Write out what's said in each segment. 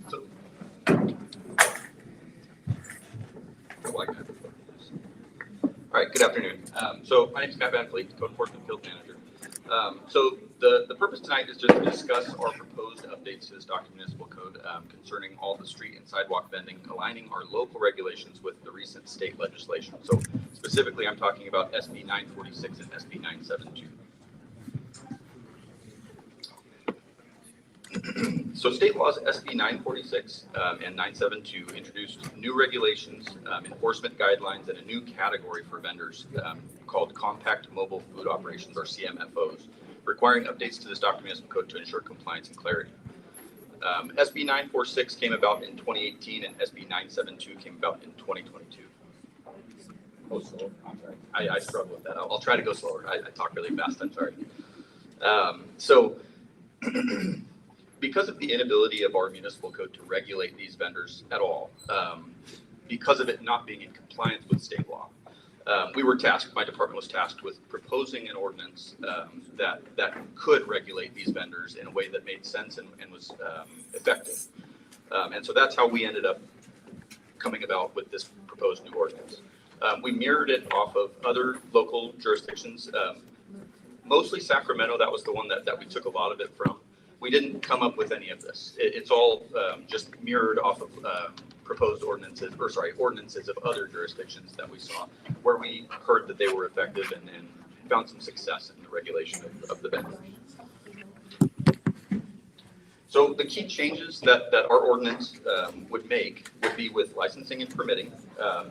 So, all right, good afternoon. So my name is Matt Van Fleet, Code Enforcement Field Manager. So the purpose tonight is just to discuss our proposed updates to the Stockton Municipal Code concerning all the street and sidewalk vending, aligning our local regulations with the recent state legislation. So specifically, I'm talking about SB 946 and SB 972. So state laws SB 946 and 972 introduced new regulations, enforcement guidelines, and a new category for vendors called compact mobile food operations, or CMFOs, requiring updates to the Stockton Municipal Code to ensure compliance and clarity. SB 946 came about in 2018 and SB 972 came about in 2022. Oh, slow. I'm sorry. I struggle with that. I'll try to go slower. I talk really fast. I'm sorry. Because of the inability of our municipal code to regulate these vendors at all, because of it not being in compliance with state law, my department was tasked with proposing an ordinance that could regulate these vendors in a way that made sense and was effective. And so that's how we ended up coming about with this proposed new ordinance. We mirrored it off of other local jurisdictions, mostly Sacramento. That was the one that we took a lot of it from. We didn't come up with any of this. It's all just mirrored off of proposed ordinances of other jurisdictions that we saw, where we heard that they were effective and found some success in the regulation of the vendors. So the key changes that our ordinance would make would be with licensing and permitting.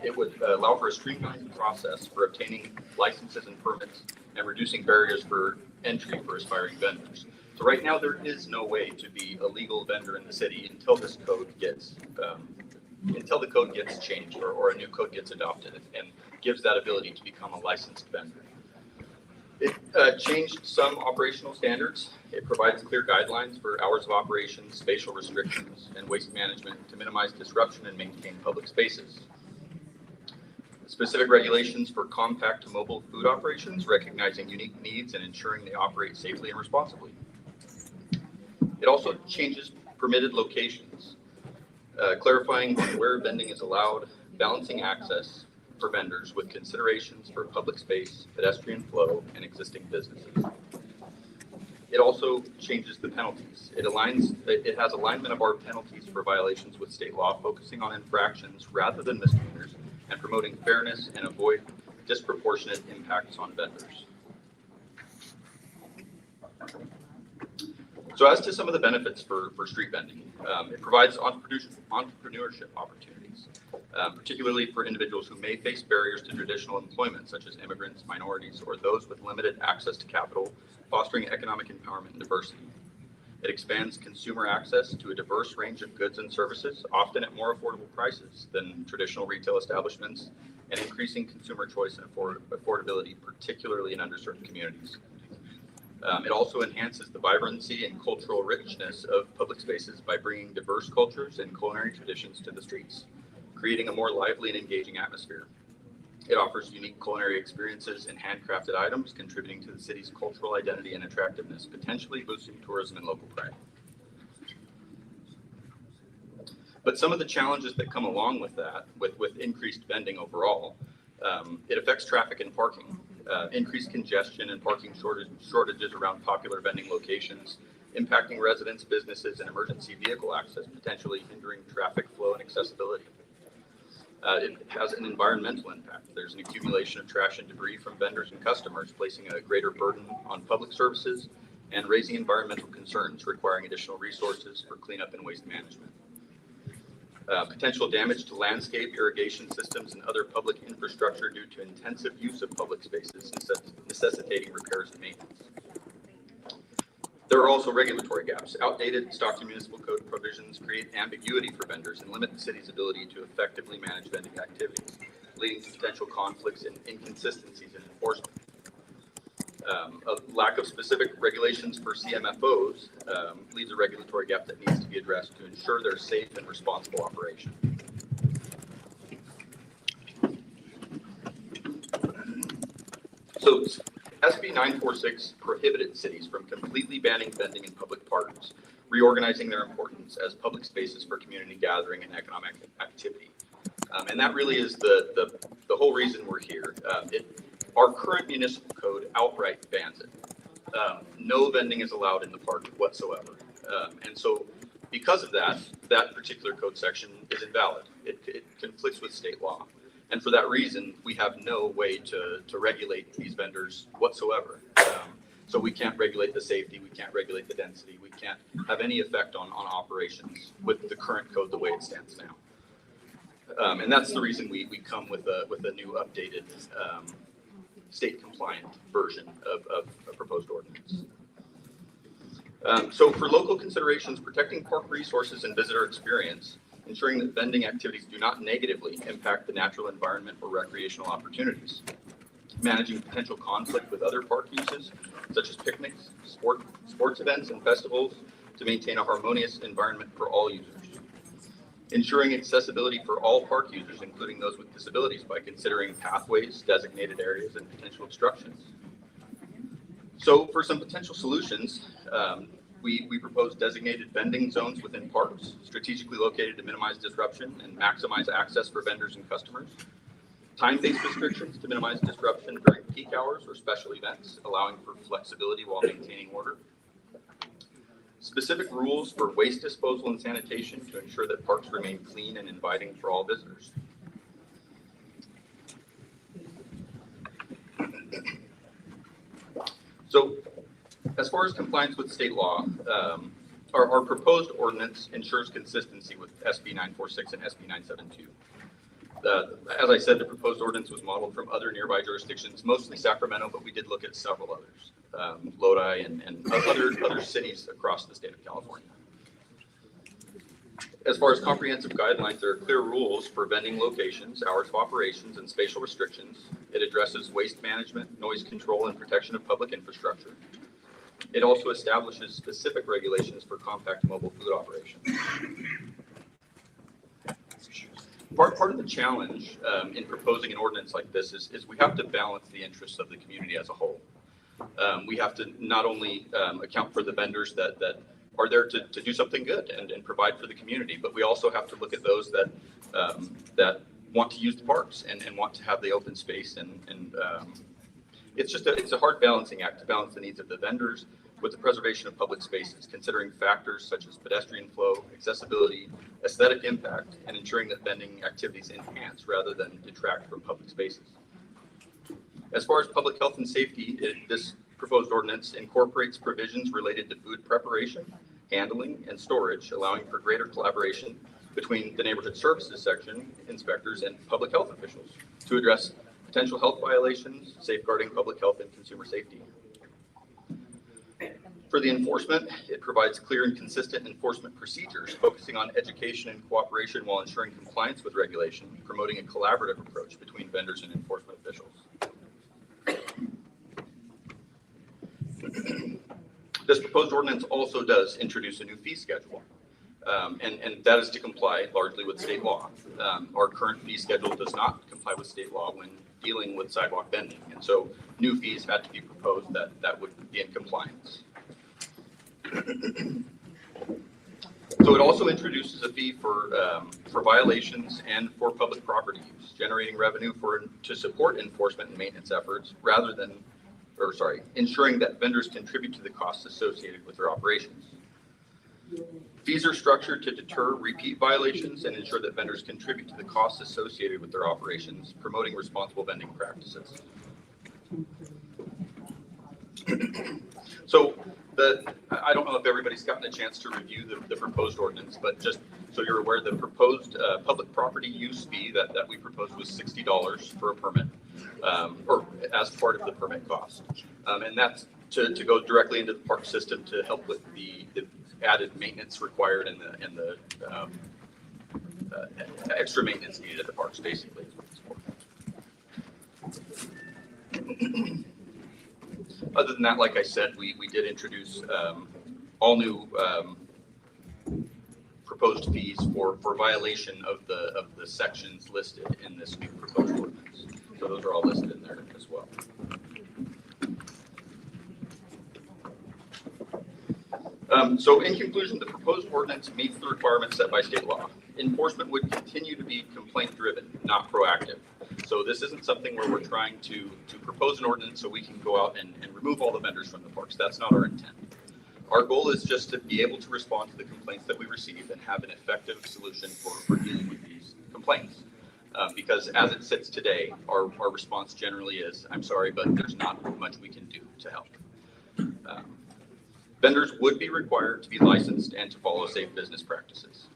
It would allow for a streamlined process for obtaining licenses and permits and reducing barriers for entry for aspiring vendors. So right now, there is no way to be a legal vendor in the city until this code gets, until the code gets changed or a new code gets adopted and gives that ability to become a licensed vendor. It changed some operational standards. It provides clear guidelines for hours of operation, spatial restrictions, and waste management to minimize disruption and maintain public spaces. Specific regulations for compact mobile food operations, recognizing unique needs and ensuring they operate safely and responsibly. It also changes permitted locations, clarifying where vending is allowed, balancing access for vendors with considerations for public space, pedestrian flow, and existing businesses. It also changes the penalties. It has alignment of our penalties for violations with state law, focusing on infractions rather than misdemeanors, and promoting fairness and avoid disproportionate impacts on vendors. So as to some of the benefits for street vending, it provides entrepreneurship opportunities, particularly for individuals who may face barriers to traditional employment, such as immigrants, minorities, or those with limited access to capital, fostering economic empowerment and diversity. It expands consumer access to a diverse range of goods and services, often at more affordable prices than traditional retail establishments, and increasing consumer choice and affordability, particularly in underserved communities. It also enhances the vibrancy and cultural richness of public spaces by bringing diverse cultures and culinary traditions to the streets, creating a more lively and engaging atmosphere. It offers unique culinary experiences and handcrafted items, contributing to the city's cultural identity and attractiveness, potentially boosting tourism and local pride. But some of the challenges that come along with that, with increased vending overall, it affects traffic and parking. Increased congestion and parking shortages around popular vending locations, impacting residents, businesses, and emergency vehicle access, potentially hindering traffic flow and accessibility. It has an environmental impact. There's an accumulation of trash and debris from vendors and customers, placing a greater burden on public services and raising environmental concerns, requiring additional resources for cleanup and waste management. Potential damage to landscape, irrigation systems, and other public infrastructure due to intensive use of public spaces, necessitating repairs and maintenance. There are also regulatory gaps. Outdated Stockton Municipal Code provisions create ambiguity for vendors and limit the city's ability to effectively manage vending activities, leading to potential conflicts and inconsistencies in enforcement. A lack of specific regulations for CMFOs leaves a regulatory gap that needs to be addressed to ensure their safe and responsible operation. So SB 946 prohibited cities from completely banning vending in public parks reorganizing their importance as public spaces for community gathering and economic activity. And that really is the whole reason we're here. Our current municipal code outright bans it. No vending is allowed in the park whatsoever. And so because of that, that particular code section is invalid. It conflicts with state law. And for that reason, we have no way to regulate these vendors whatsoever. So we can't regulate the safety, we can't regulate the density, we can't have any effect on operations with the current code the way it stands now. And that's the reason we come with a new updated state compliant version of a proposed ordinance. So for local considerations, protecting park resources and visitor experience, ensuring that vending activities do not negatively impact the natural environment or recreational opportunities, managing potential conflict with other park uses, such as picnics, sports events, and festivals, to maintain a harmonious environment for all users, ensuring accessibility for all park users, including those with disabilities, by considering pathways, designated areas, and potential obstructions. So for some potential solutions, we propose designated vending zones within parks, strategically located to minimize disruption and maximize access for vendors and customers. Time-based restrictions to minimize disruption during peak hours or special events, allowing for flexibility while maintaining order. Specific rules for waste disposal and sanitation to ensure that parks remain clean and inviting for all visitors. So, as far as compliance with state law, our proposed ordinance ensures consistency with SB 946 and SB 972. As I said, the proposed ordinance was modeled from other nearby jurisdictions, mostly Sacramento, but we did look at several others, Lodi and other cities across the state of California. As far as comprehensive guidelines, there are clear rules for vending locations, hours of operations, and spatial restrictions. It addresses waste management, noise control, and protection of public infrastructure. It also establishes specific regulations for compact mobile food operations. Part of the challenge in proposing an ordinance like this is we have to balance the interests of the community as a whole. We have to not only account for the vendors that are there to do something good and provide for the community, but we also have to look at those that want to use the parks and want to have the open space. And it's a hard balancing act to balance the needs of the vendors with the preservation of public spaces, considering factors such as pedestrian flow, accessibility, aesthetic impact, and ensuring that vending activities enhance rather than detract from public spaces. As far as public health and safety, this proposed ordinance incorporates provisions related to food preparation, handling, and storage, allowing for greater collaboration between the neighborhood services section, inspectors, and public health officials to address potential health violations, safeguarding public health and consumer safety. For the enforcement, it provides clear and consistent enforcement procedures, focusing on education and cooperation while ensuring compliance with regulation, promoting a collaborative approach between vendors and enforcement officials. This proposed ordinance also does introduce a new fee schedule, and that is to comply largely with state law. Our current fee schedule does not comply with state law when dealing with sidewalk vending, and so new fees had to be proposed that would be in compliance. So it also introduces a fee for violations and for public property use, generating revenue to support enforcement and maintenance efforts ensuring that vendors contribute to the costs associated with their operations. Fees are structured to deter repeat violations and ensure that vendors contribute to the costs associated with their operations, promoting responsible vending practices. So I don't know if everybody's gotten a chance to review the proposed ordinance, but just so you're aware, the proposed public property use fee that we proposed was $60 for a permit, or as part of the permit cost. And that's to go directly into the park system to help with the added maintenance required and the extra maintenance needed at the parks, basically. Other than that, like I said, we did introduce all new proposed fees for violation of the sections listed in this new proposed ordinance. So those are all listed in there as well. So in conclusion, the proposed ordinance meets the requirements set by state law. Enforcement would continue to be complaint driven, not proactive. So this isn't something where we're trying to propose an ordinance so we can go out and remove all the vendors from the parks. That's not our intent. Our goal is just to be able to respond to the complaints that we receive and have an effective solution for dealing with these complaints. Because as it sits today, our response generally is, I'm sorry, but there's not much we can do to help. Vendors would be required to be licensed and to follow safe business practices.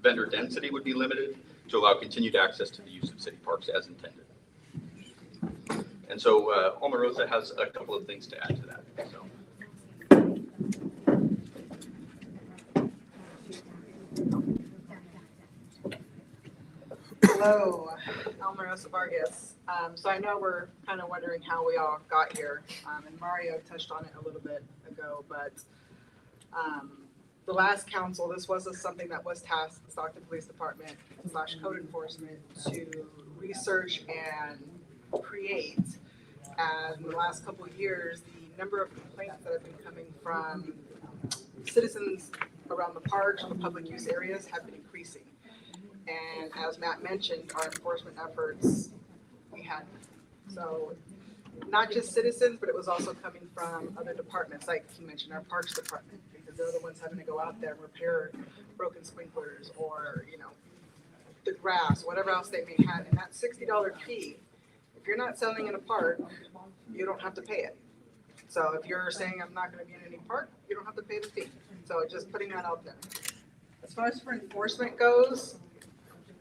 Vendor density would be limited to allow continued access to the use of city parks as intended. And so Omarosa has a couple of things to add to that. So. Hello, Omarosa Vargas. So I know we're kind of wondering how we all got here, and Mario touched on it a little bit ago, but the last council, this was something that was tasked the Stockton Police Department / code enforcement to research and create. And in the last couple of years, the number of complaints that have been coming from citizens around the parks or the public use areas have been increasing. And as Matt mentioned, our enforcement efforts, we had, so not just citizens, but it was also coming from other departments, like he mentioned, our parks department, because they're the ones having to go out there and repair broken sprinklers or, you know, the grass, whatever else they may have. And that $60 fee, if you're not selling in a park, you don't have to pay it. So if you're saying I'm not going to be in any park, you don't have to pay the fee. So just putting that out there. As far as for enforcement goes,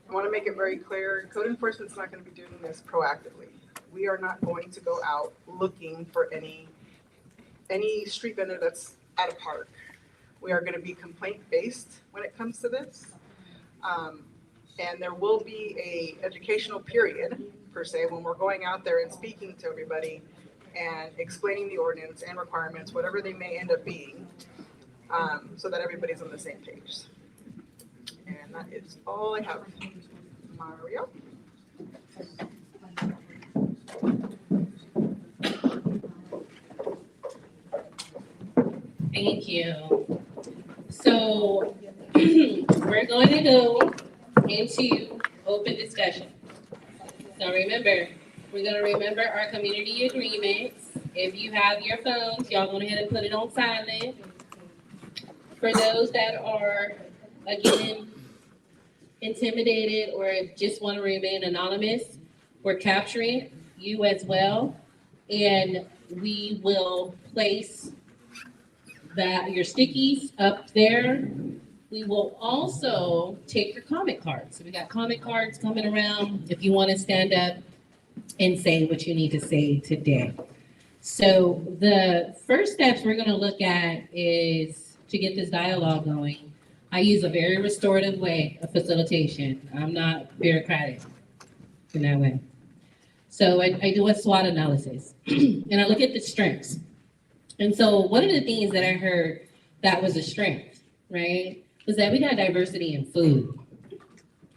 I want to make it very clear, code enforcement is not going to be doing this proactively. We are not going to go out looking for any street vendor that's at a park. We are going to be complaint-based when it comes to this. And there will be a educational period, per se, when we're going out there and speaking to everybody and explaining the ordinance and requirements, whatever they may end up being, so that everybody's on the same page. And that is all I have. Mario? Thank you. So we're going to go into open discussion. So remember, we're going to remember our community agreements. If you have your phones, y'all go ahead and put it on silent. For those that are, again, intimidated or just want to remain anonymous, we're capturing you as well. And we will place your stickies up there. We will also take your comment cards. So we got comment cards coming around if you want to stand up and say what you need to say today. So the first steps we're going to look at is to get this dialogue going. I use a very restorative way of facilitation. I'm not bureaucratic in that way. So I do a SWOT analysis and I look at the strengths. And so one of the things that I heard that was a strength, right, was that we got diversity in food.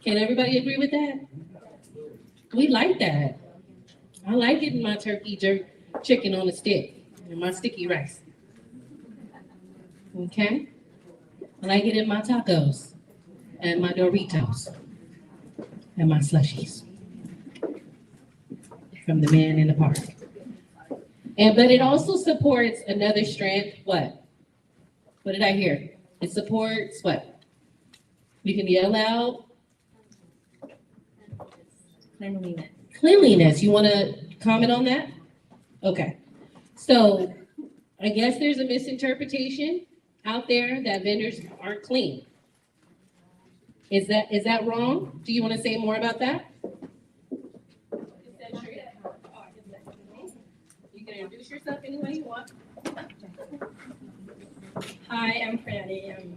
Can everybody agree with that? We like that. I like getting my turkey jerk chicken on a stick and my sticky rice. Okay? I like it in my tacos and my Doritos and my slushies from the man in the park. But it also supports another strength, what? What did I hear? It supports what? You can yell out. Cleanliness. You want to comment on that? Okay. So I guess there's a misinterpretation out there that vendors aren't clean. Is that wrong? Do you want to say more about that? You can introduce yourself any way you want. Hi, I'm Franny.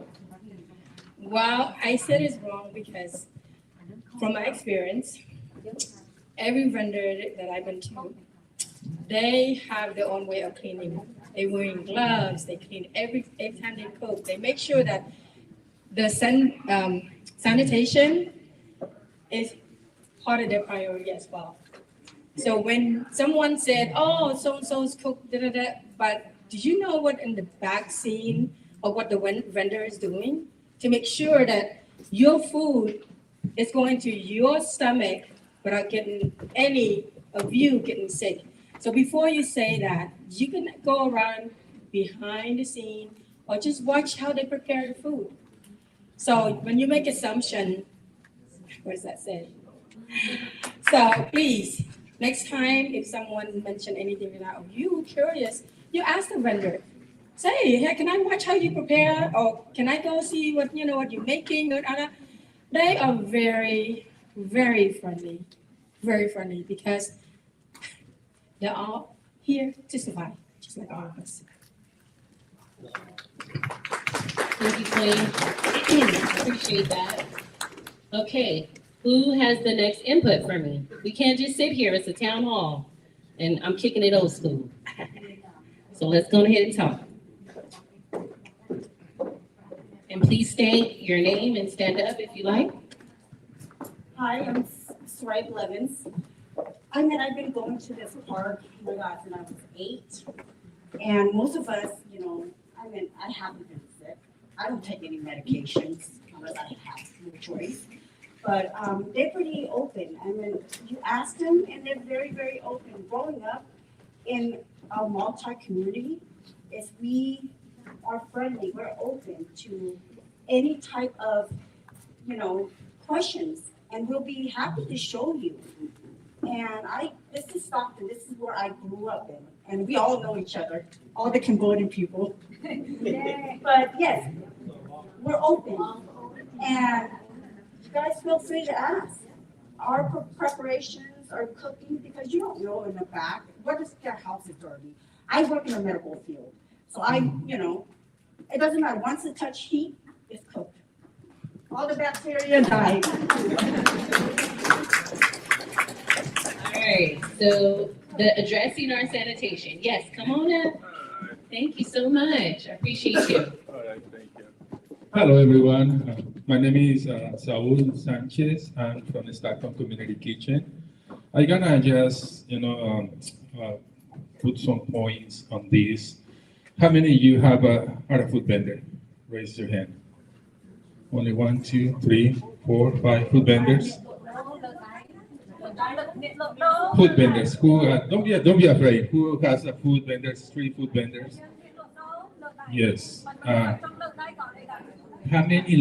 Well, I said it's wrong because from my experience, every vendor that I've been to, they have their own way of cleaning. They're wearing gloves, they clean every time they cook. They make sure that the sanitation is part of their priority as well. So when someone said, oh, so-and-so's cooked, but did you know what in the back scene of what the vendor is doing to make sure that your food is going to your stomach without getting any of you getting sick. So before you say that, you can go around behind the scene or just watch how they prepare the food. So when you make assumption, what does that say? So please, next time if someone mention anything like that, or you curious, you ask the vendor. Say, hey, can I watch how you prepare? Or can I go see what what you're making? They are very, very friendly because they're all here to survive, just like all of us. Thank you, Queen. Appreciate that. Okay, who has the next input for me? We can't just sit here, it's a town hall, and I'm kicking it old school. So let's go ahead and talk. And please state your name and stand up if you like. Hi, I'm Stripe Levins. I've been going to this park, oh my God, since I was 8. And most of us, I haven't been sick. I don't take any medications unless I have no choice. But they're pretty open. You ask them and they're very, very open. Growing up in a multi-community, is we are friendly, we're open to any type of, questions. And we'll be happy to show you. And this is Stockton, this is where I grew up in. And we all know each other, all the Cambodian people. But yes, we're open. And you guys feel free to ask. Our preparations are cooking because you don't know in the back, what if their house is dirty? I work in the medical field. So it doesn't matter. Once it touch heat, it's cooked. All the bacteria die. All right, so the addressing our sanitation. Yes, come on up. Thank you so much. I appreciate you. All right, thank you. Hello, everyone. My name is Saul Sanchez. I'm from the Stockton Community Kitchen. I'm gonna just, put some points on this. How many of you are a food vendor? Raise your hand. Only 1, 2, 3, 4, 5 food vendors. Food vendors. Who? Don't be afraid. Who has a food vendors? 3 food vendors. Yes. How many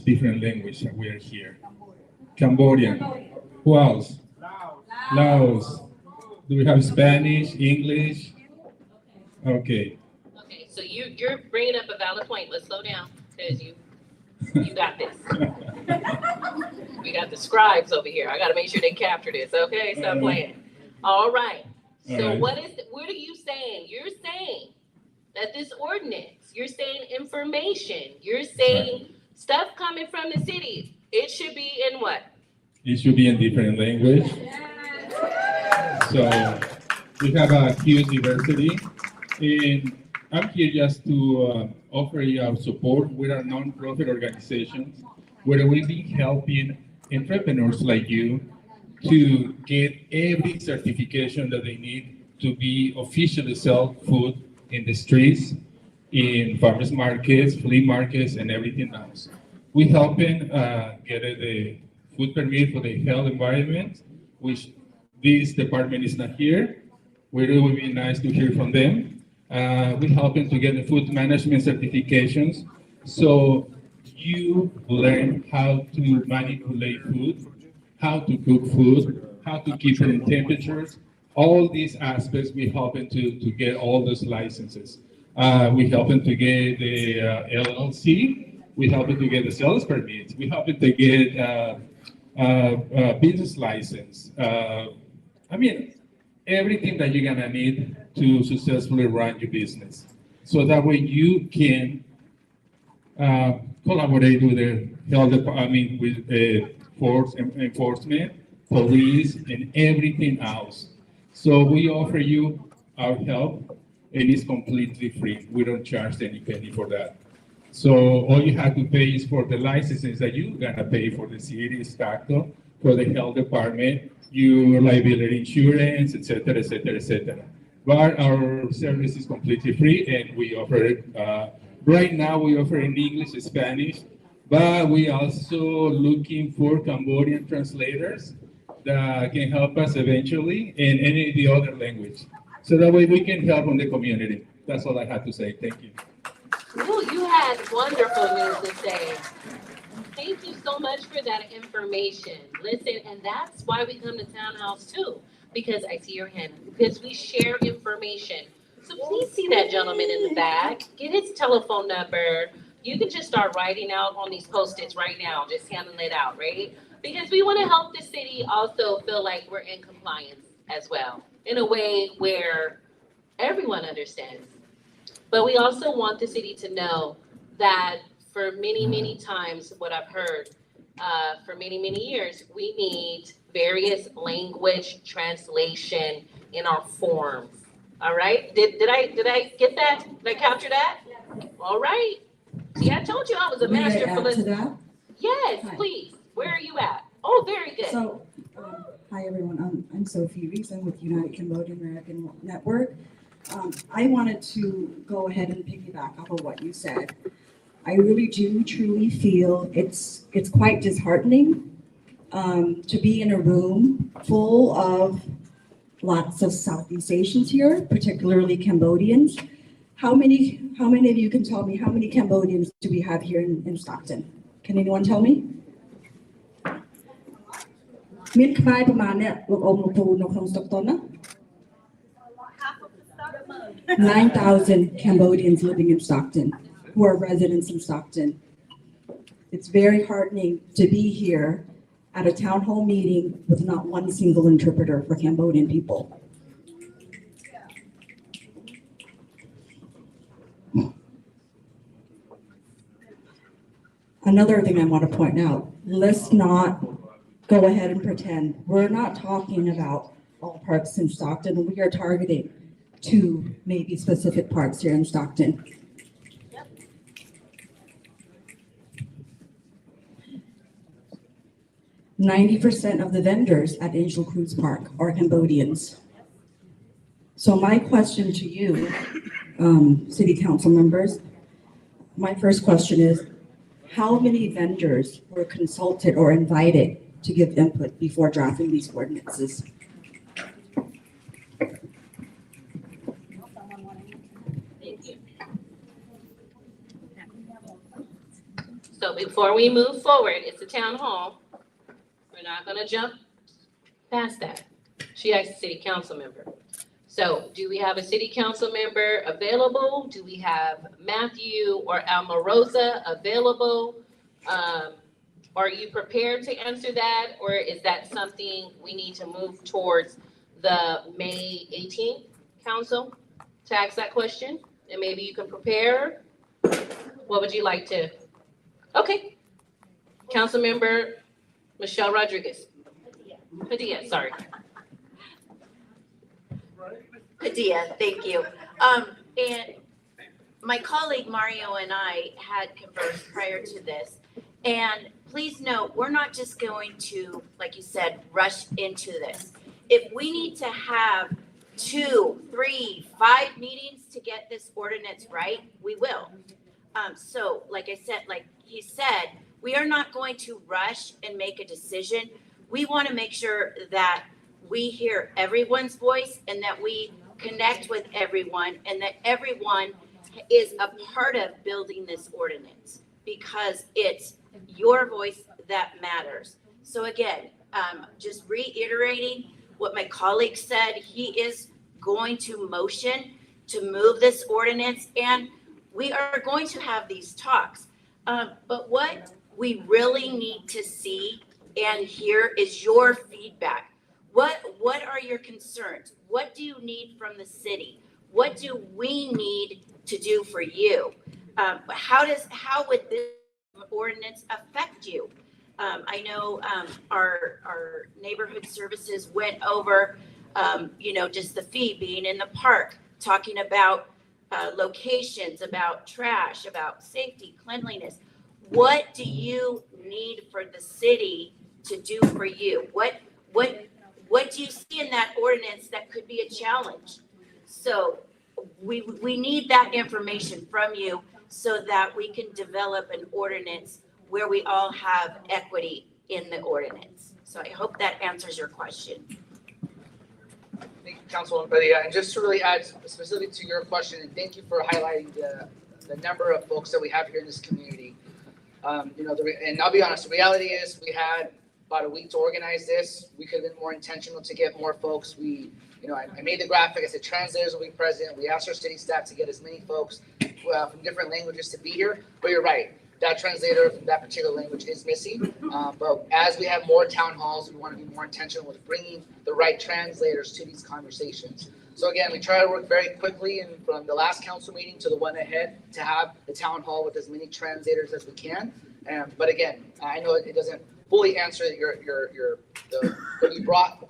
different language we are here? Cambodian. Who else? Laos. Do we have Spanish, English? Okay. Okay, so you're bringing up a valid point. Let's slow down because you got this. We got the scribes over here. I got to make sure they capture this. Okay, stop playing. All right. So what are you saying? You're saying that this ordinance, you're saying information, you're saying stuff coming from the city, it should be in what? It should be in different language. So we have a huge diversity, and I'm here just to offer you our support. We're a non-profit organization where we've been helping entrepreneurs like you to get every certification that they need to be officially sell food in the streets, in farmers markets, flea markets, and everything else. We help them get the food permit for the health environment, which this department is not here. It would be nice to hear from them. We help them to get the food management certifications. So you learn how to manipulate food, how to cook food, how to keep it in temperatures. All these aspects, we help them to get all those licenses. We help them to get the LLC. We help them to get the sales permit. We help them to get a business license. Everything that you're gonna need to successfully run your business. So that way you can collaborate with the health department, with force enforcement, police, and everything else. So we offer you our help, and it's completely free. We don't charge any penny for that. So all you have to pay is for the licenses that you're gonna pay for the city, Stockton, for the health department, your liability insurance, et cetera, et cetera, et cetera. But our service is completely free, and we offer it Right now, we offer in English, Spanish, but we also looking for Cambodian translators that can help us eventually in any of the other language. So that way we can help on the community. That's all I have to say. Thank you. Ooh, you had wonderful news to say. Thank you so much for that information. Listen, and that's why we come to Townhouse too, because I see your hand, because we share information. So please see that gentleman in the back, get his telephone number. You can just start writing out on these Post-its right now, just handing it out, right? Because we want to help the city also feel like we're in compliance as well, in a way where everyone understands. But we also want the city to know that for many, many times, what I've heard, for many, many years, we need various language translation in our forms. All right? Did I get that? Did I capture that? All right. See, I told you I was a May I master for add to listening. that? Yes, Hi. please. Where are you at? Oh, very good. So, hi everyone, I'm Sophie Reese, I'm with United Cambodian American Network. I wanted to go ahead and piggyback off of what you said. I really do truly feel it's quite disheartening to be in a room full of lots of Southeast Asians here, particularly Cambodians. How many of you can tell me how many Cambodians do we have here in Stockton? Can anyone tell me? មានខ្មែរប្រមាណអ្នកលោកអ៊ំលោកពូនៅក្នុង Stockton ណា 9,000 Cambodians living in Stockton who are residents in Stockton. It's very heartening to be here at a town hall meeting with not one single interpreter for Cambodian people. Another thing I want to point out, let's not go ahead and pretend we're not talking about all parks in Stockton. We are targeting two maybe specific parks here in Stockton. 90% of the vendors at Angel Cruise Park are Cambodians. So my question to you, city council members, my first question is, how many vendors were consulted or invited to give input before drafting these ordinances? Thank you. So before we move forward, it's a town hall. We're not gonna jump past that. She asked the city council member. So do we have a city council member available? Do we have Matthew or Almarosa available? Are you prepared to answer that? Or is that something we need to move towards the May 18th council to ask that question? And maybe you can prepare? What would you like to? Okay. Councilmember Michelle Rodriguez. Padilla, sorry. Padilla, thank you. And my colleague Mario and I had conversed prior to this. And please note, we're not just going to, like you said, rush into this. If we need to have 2, 3, 5 meetings to get this ordinance right, we will. So like I said, like he said, we are not going to rush and make a decision. We want to make sure that we hear everyone's voice and that we connect with everyone and that everyone is a part of building this ordinance because it's your voice that matters. So again, just reiterating what my colleague said, he is going to motion to move this ordinance and we are going to have these talks. But what we really need to see and hear is your feedback. What are your concerns? What do you need from the city? What do we need to do for you? How would this ordinance affect you? I know our neighborhood services went over, just the fee being in the park, talking about locations, about trash, about safety, cleanliness. What do you need for the city to do for you? What do you see in that ordinance that could be a challenge? So we need that information from you so that we can develop an ordinance where we all have equity in the ordinance. So I hope that answers your question. Thank you, Councilwoman Padilla. And just to really add specifically to your question, and thank you for highlighting the number of folks that we have here in this community. And I'll be honest, the reality is we had about a week to organize this. We could have been more intentional to get more folks. I made the graphic. I said translators will be present. We asked our city staff to get as many folks from different languages to be here. But you're right, that translator from that particular language is missing. But as we have more town halls, we want to be more intentional with bringing the right translators to these conversations. So again, we try to work very quickly, and from the last council meeting to the one ahead, to have the town hall with as many translators as we can. But again, I know it doesn't fully answer what you brought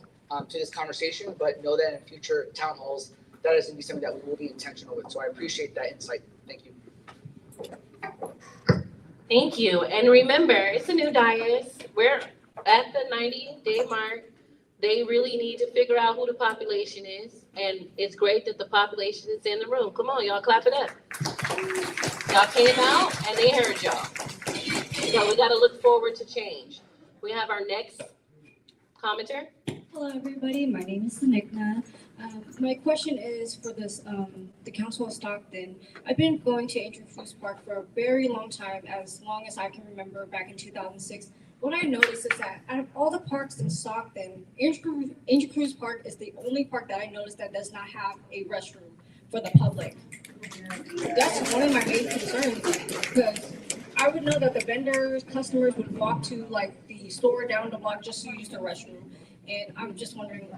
to this conversation, but know that in future town halls, that is going to be something that we will be intentional with. So I appreciate that insight. Thank you. Thank you. And remember, it's a new dais. We're at the 90-day mark. They really need to figure out who the population is. And it's great that the population is in the room. Come on, y'all, clap it up. Y'all came out and they heard y'all. So we got to look forward to change. We have our next commenter. Hello, everybody. My name is Sanikna. My question is for the Council of Stockton. I've been going to Angel Cruz Park for a very long time, as long as I can remember, back in 2006. What I noticed is that out of all the parks in Stockton, Angel Cruz Park is the only park that I noticed that does not have a restroom for the public. That's one of my main concerns, because I would know that the vendors, customers would walk to like the store down the block just to use the restroom. And I'm just wondering,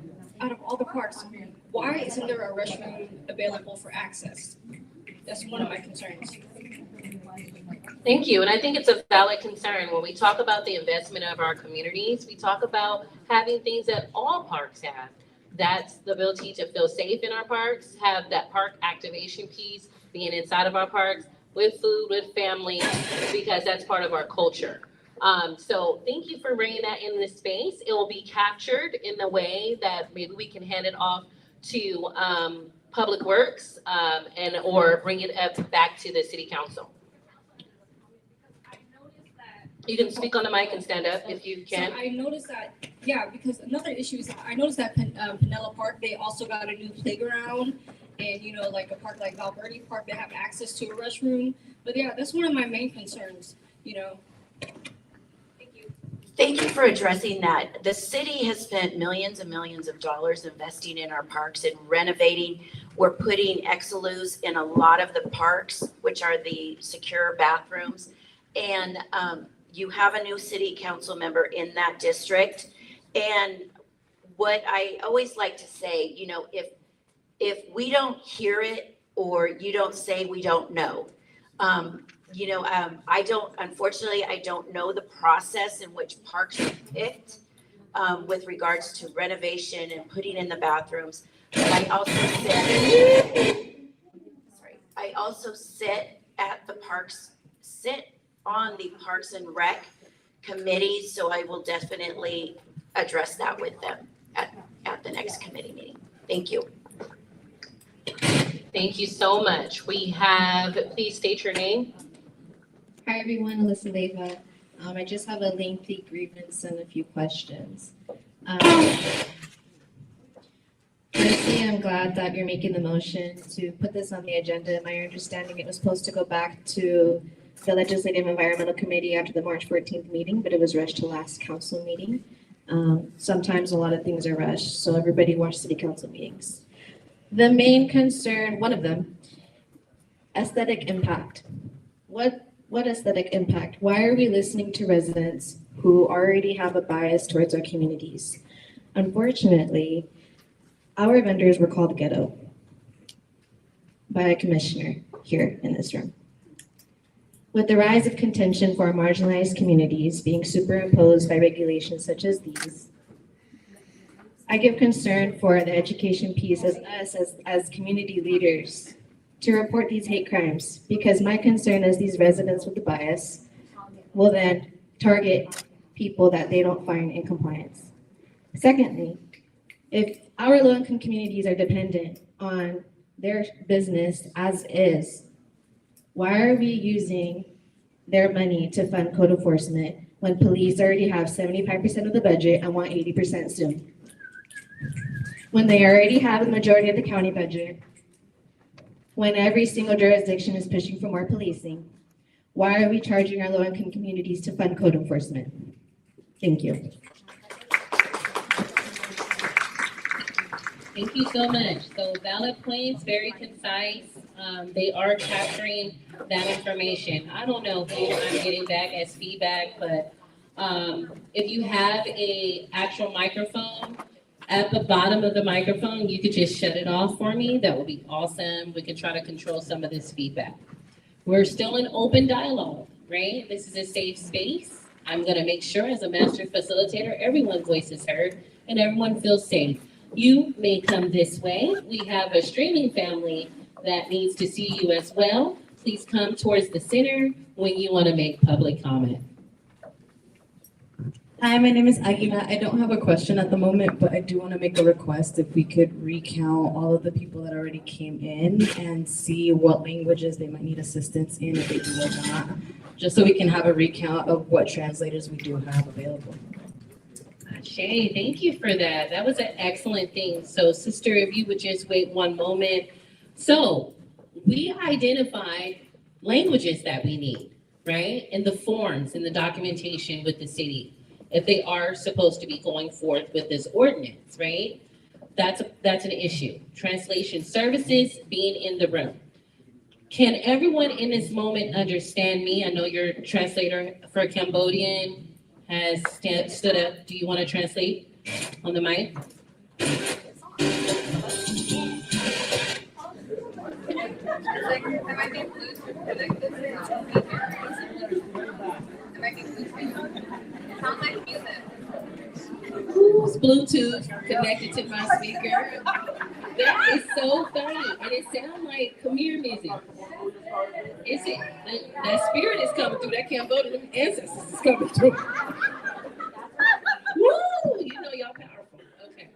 out of all the parks, why isn't there a restroom available for access? That's one of my concerns. Thank you. And I think it's a valid concern. When we talk about the investment of our communities, we talk about having things that all parks have. That's the ability to feel safe in our parks, have that park activation piece, being inside of our parks with food, with family, because that's part of our culture. So thank you for bringing that in this space. It will be captured in the way that maybe we can hand it off to Public Works or bring it up back to the City Council. You can speak on the mic and stand up if you can. So I noticed that, yeah, because another issue is I noticed that Pinella Park, they also got a new playground, and like a park like Valverde Park, they have access to a restroom. But yeah, that's one of my main concerns. Thank you for addressing that. The city has spent millions and millions of dollars investing in our parks and renovating. We're putting Exelus in a lot of the parks, which are the secure bathrooms. And you have a new city council member in that district. And what I always like to say, if we don't hear it or you don't say we don't know, unfortunately, I don't know the process in which parks are picked with regards to renovation and putting in the bathrooms. But I also sit at the parks, sit on the Parks and Rec committee, so I will definitely address that with them at the next committee meeting. Thank you. Thank you so much. We have, please state your name. Hi, everyone. Alyssa Leva. I just have a lengthy grievance and a few questions. Firstly, I'm glad that you're making the motion to put this on the agenda. My understanding, it was supposed to go back to the Legislative Environmental Committee after the March 14th meeting, but it was rushed to last council meeting. Sometimes a lot of things are rushed, so everybody watched city council meetings. The main concern, one of them, aesthetic impact. What aesthetic impact? Why are we listening to residents who already have a bias towards our communities? Unfortunately, our vendors were called ghetto by a commissioner here in this room. With the rise of contention for marginalized communities being superimposed by regulations such as these, I give concern for the education piece as community leaders to report these hate crimes, because my concern is these residents with the bias will then target people that they don't find in compliance. Secondly, if our low-income communities are dependent on their business as is, Why are we using their money to fund code enforcement when police already have 75% of the budget and want 80% soon? When they already have the majority of the county budget, when every single jurisdiction is pushing for more policing, why are we charging our low-income communities to fund code enforcement? Thank you. Thank you so much. So valid points, very concise. They are capturing that information. I don't know who I'm getting back as feedback, but if you have a actual microphone, at the bottom of the microphone, you could just shut it off for me. That would be awesome. We can try to control some of this feedback. We're still in open dialogue, right? This is a safe space. I'm gonna make sure as a master facilitator, everyone's voice is heard and everyone feels safe. You may come this way. We have a streaming family that needs to see you as well. Please come towards the center when you wanna make public comment. Hi, my name is Aguila. I don't have a question at the moment, but I do want to make a request if we could recount all of the people that already came in and see what languages they might need assistance in if they do or not, just so we can have a recount of what translators we do have available. Shay, thank you for that. That was an excellent thing. So sister, if you would just wait one moment. So we identified languages that we need, right? In the forms, in the documentation with the city. If they are supposed to be going forth with this ordinance, right? That's an issue. Translation services being in the room. Can everyone in this moment understand me? I know your translator for Cambodian has stood up. Do you want to translate on the mic? Who's Bluetooth connected to my speaker? That is so funny, and it sounds like Khmer music. Is it? That spirit is coming through. That Cambodian ancestors is coming through. Woo! You know y'all powerful. Okay.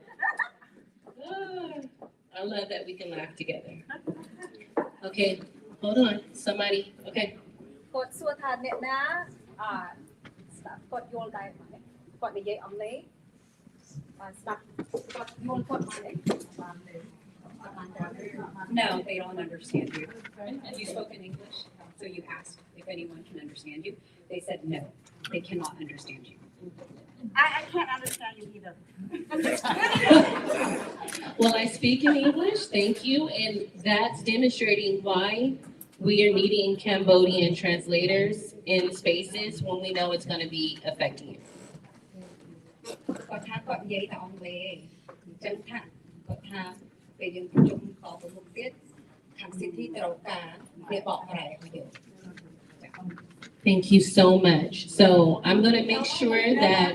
I love that we can laugh together. Okay, hold on. Somebody. Okay. គាត់សួរថាអ្នកណាស្ដាប់គាត់យល់ដែរไหมគាត់និយាយអង់គ្លេសស្ដាប់គាត់យល់គាត់បានទេ No, they don't understand you. You spoke in English, so you asked if anyone can understand you. They said no, they cannot understand you. I can't understand you either. Well, I speak in English, thank you, and that's demonstrating why we are needing Cambodian translators in spaces when we know it's going to be affecting you. គាត់ថាគាត់និយាយតែអង់គ្លេសអញ្ចឹងថាគាត់ថាពេលយើងប្រជុំតទៅមុខទៀតខាងសិទ្ធិត្រូវការអ្នកបកប្រែឲ្យយើង Thank you so much. So I'm going to make sure that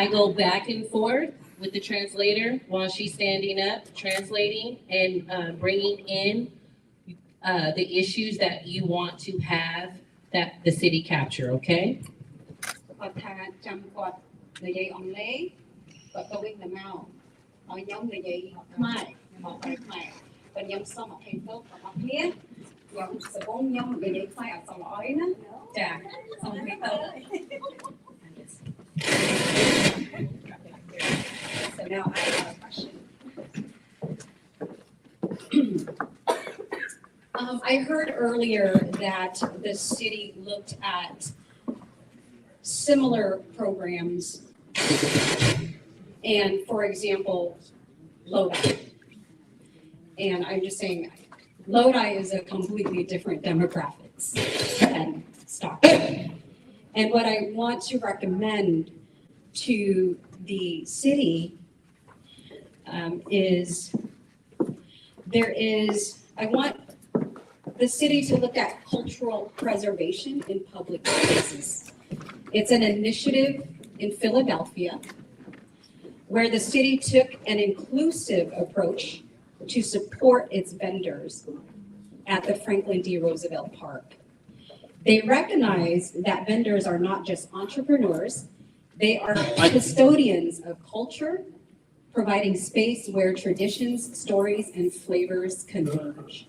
I go back and forth with the translator while she's standing up, translating and bringing in the issues that you want to have that the city capture, okay? គាត់ថាចាំគាត់និយាយអង់គ្លេសគាត់ទៅវិញទៅមកឲ្យខ្ញុំនិយាយខ្មែរមកប្រែខ្មែរបើខ្ញុំសូមអភ័យទោសបងប្អូនខ្ញុំសបងខ្ញុំនិយាយខ្មែរអត់សមល្អទេណាចាសូមអភ័យទោស So now I have a question. I heard earlier that the city looked at similar programs and, for example, Lodi. And I'm just saying, Lodi is a completely different demographics than Stockton. And what I want to recommend to the city I want the city to look at cultural preservation in public spaces. It's an initiative in Philadelphia where the city took an inclusive approach to support its vendors at the Franklin D. Roosevelt Park. They recognize that vendors are not just entrepreneurs, they are custodians of culture, providing space where traditions, stories, and flavors converge.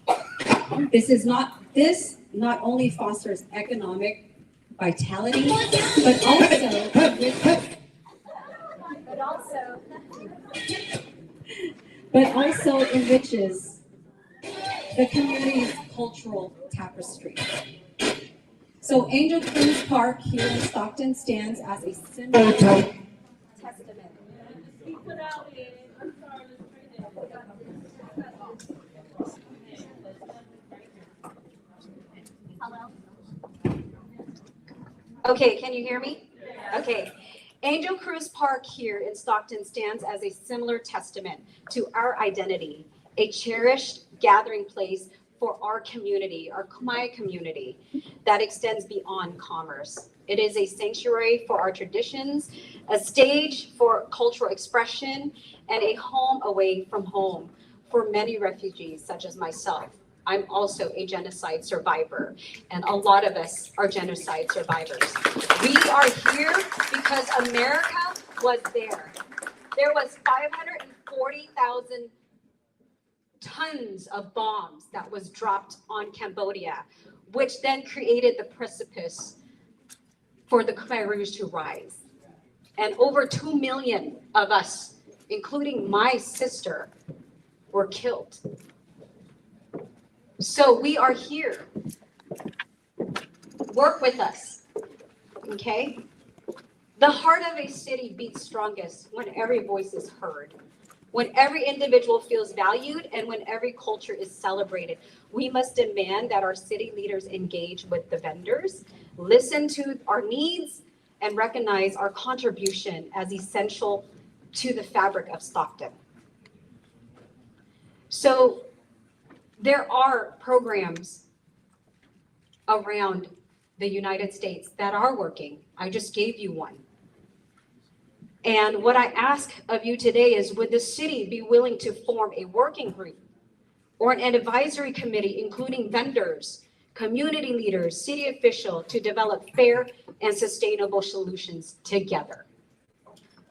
This is not This not only fosters economic vitality, but also enriches the community's cultural tapestry. So Angel Cruz Park here in Stockton stands as a symbol testament. Okay, can you hear me? Okay. Angel Cruz Park here in Stockton stands as a similar testament to our identity, a cherished gathering place for our community, our Khmer community, that extends beyond commerce. It is a sanctuary for our traditions, a stage for cultural expression, and a home away from home for many refugees such as myself. I'm also a genocide survivor, and a lot of us are genocide survivors. We are here because America was there. There was 540,000 tons of bombs that was dropped on Cambodia, which then created the precipice for the Khmer Rouge to rise. And over 2 million of us, including my sister, were killed. So we are here. Work with us, okay? The heart of a city beats strongest when every voice is heard, when every individual feels valued, and when every culture is celebrated. We must demand that our city leaders engage with the vendors, listen to our needs, and recognize our contribution as essential to the fabric of Stockton. So there are programs around the United States that are working. I just gave you one. And what I ask of you today is, would the city be willing to form a working group or an advisory committee, including vendors, community leaders, city officials, to develop fair and sustainable solutions together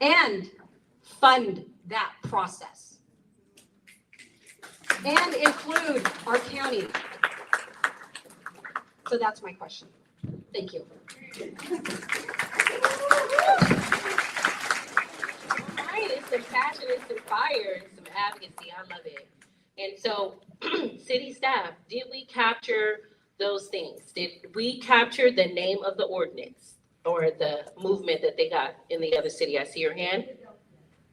and fund that process and include our county? So that's my question. Thank you. It's some passion, it's some fire, and some advocacy. I love it. And so, city staff, did we capture those things? Did we capture the name of the ordinance or the movement that they got in the other city? I see your hand.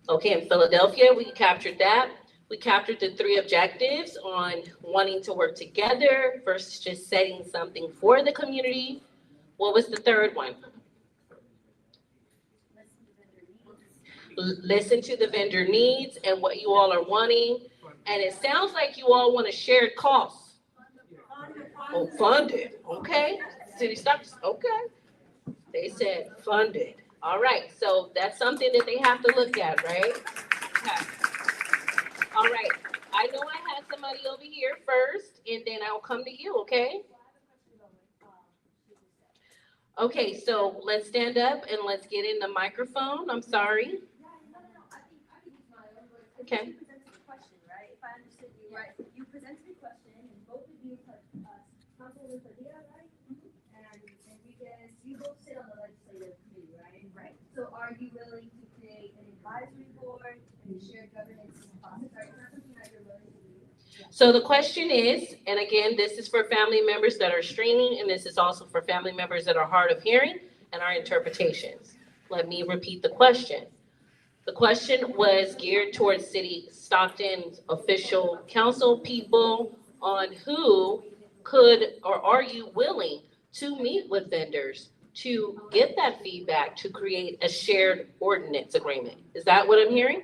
Okay, in Philadelphia, we captured that. We captured the 3 objectives on wanting to work together versus just setting something for the community. What was the 3rd one? Listen to the vendor needs and what you all are wanting. And it sounds like you all want a shared cost. Oh, funded, okay. City stops, okay. They said funded. All right, so that's something that they have to look at, right? Okay. All right, I know I had somebody over here first, and then I'll come to you, okay? Okay, so let's stand up and let's get in the microphone. I'm sorry. Okay. If I understood you right, you presented a question and both of you, Councilwoman Padilla, right? And Enriquez, you both sit on the legislative committee, right? Right. So are you willing to create an advisory board and shared governance process? Are you not something that you're willing to do? So the question is, and again, this is for family members that are streaming, and this is also for family members that are hard of hearing and our interpretations. Let me repeat the question. The question was geared towards City Stockton's official council people on who could or are you willing to meet with vendors to get that feedback to create a shared ordinance agreement. Is that what I'm hearing?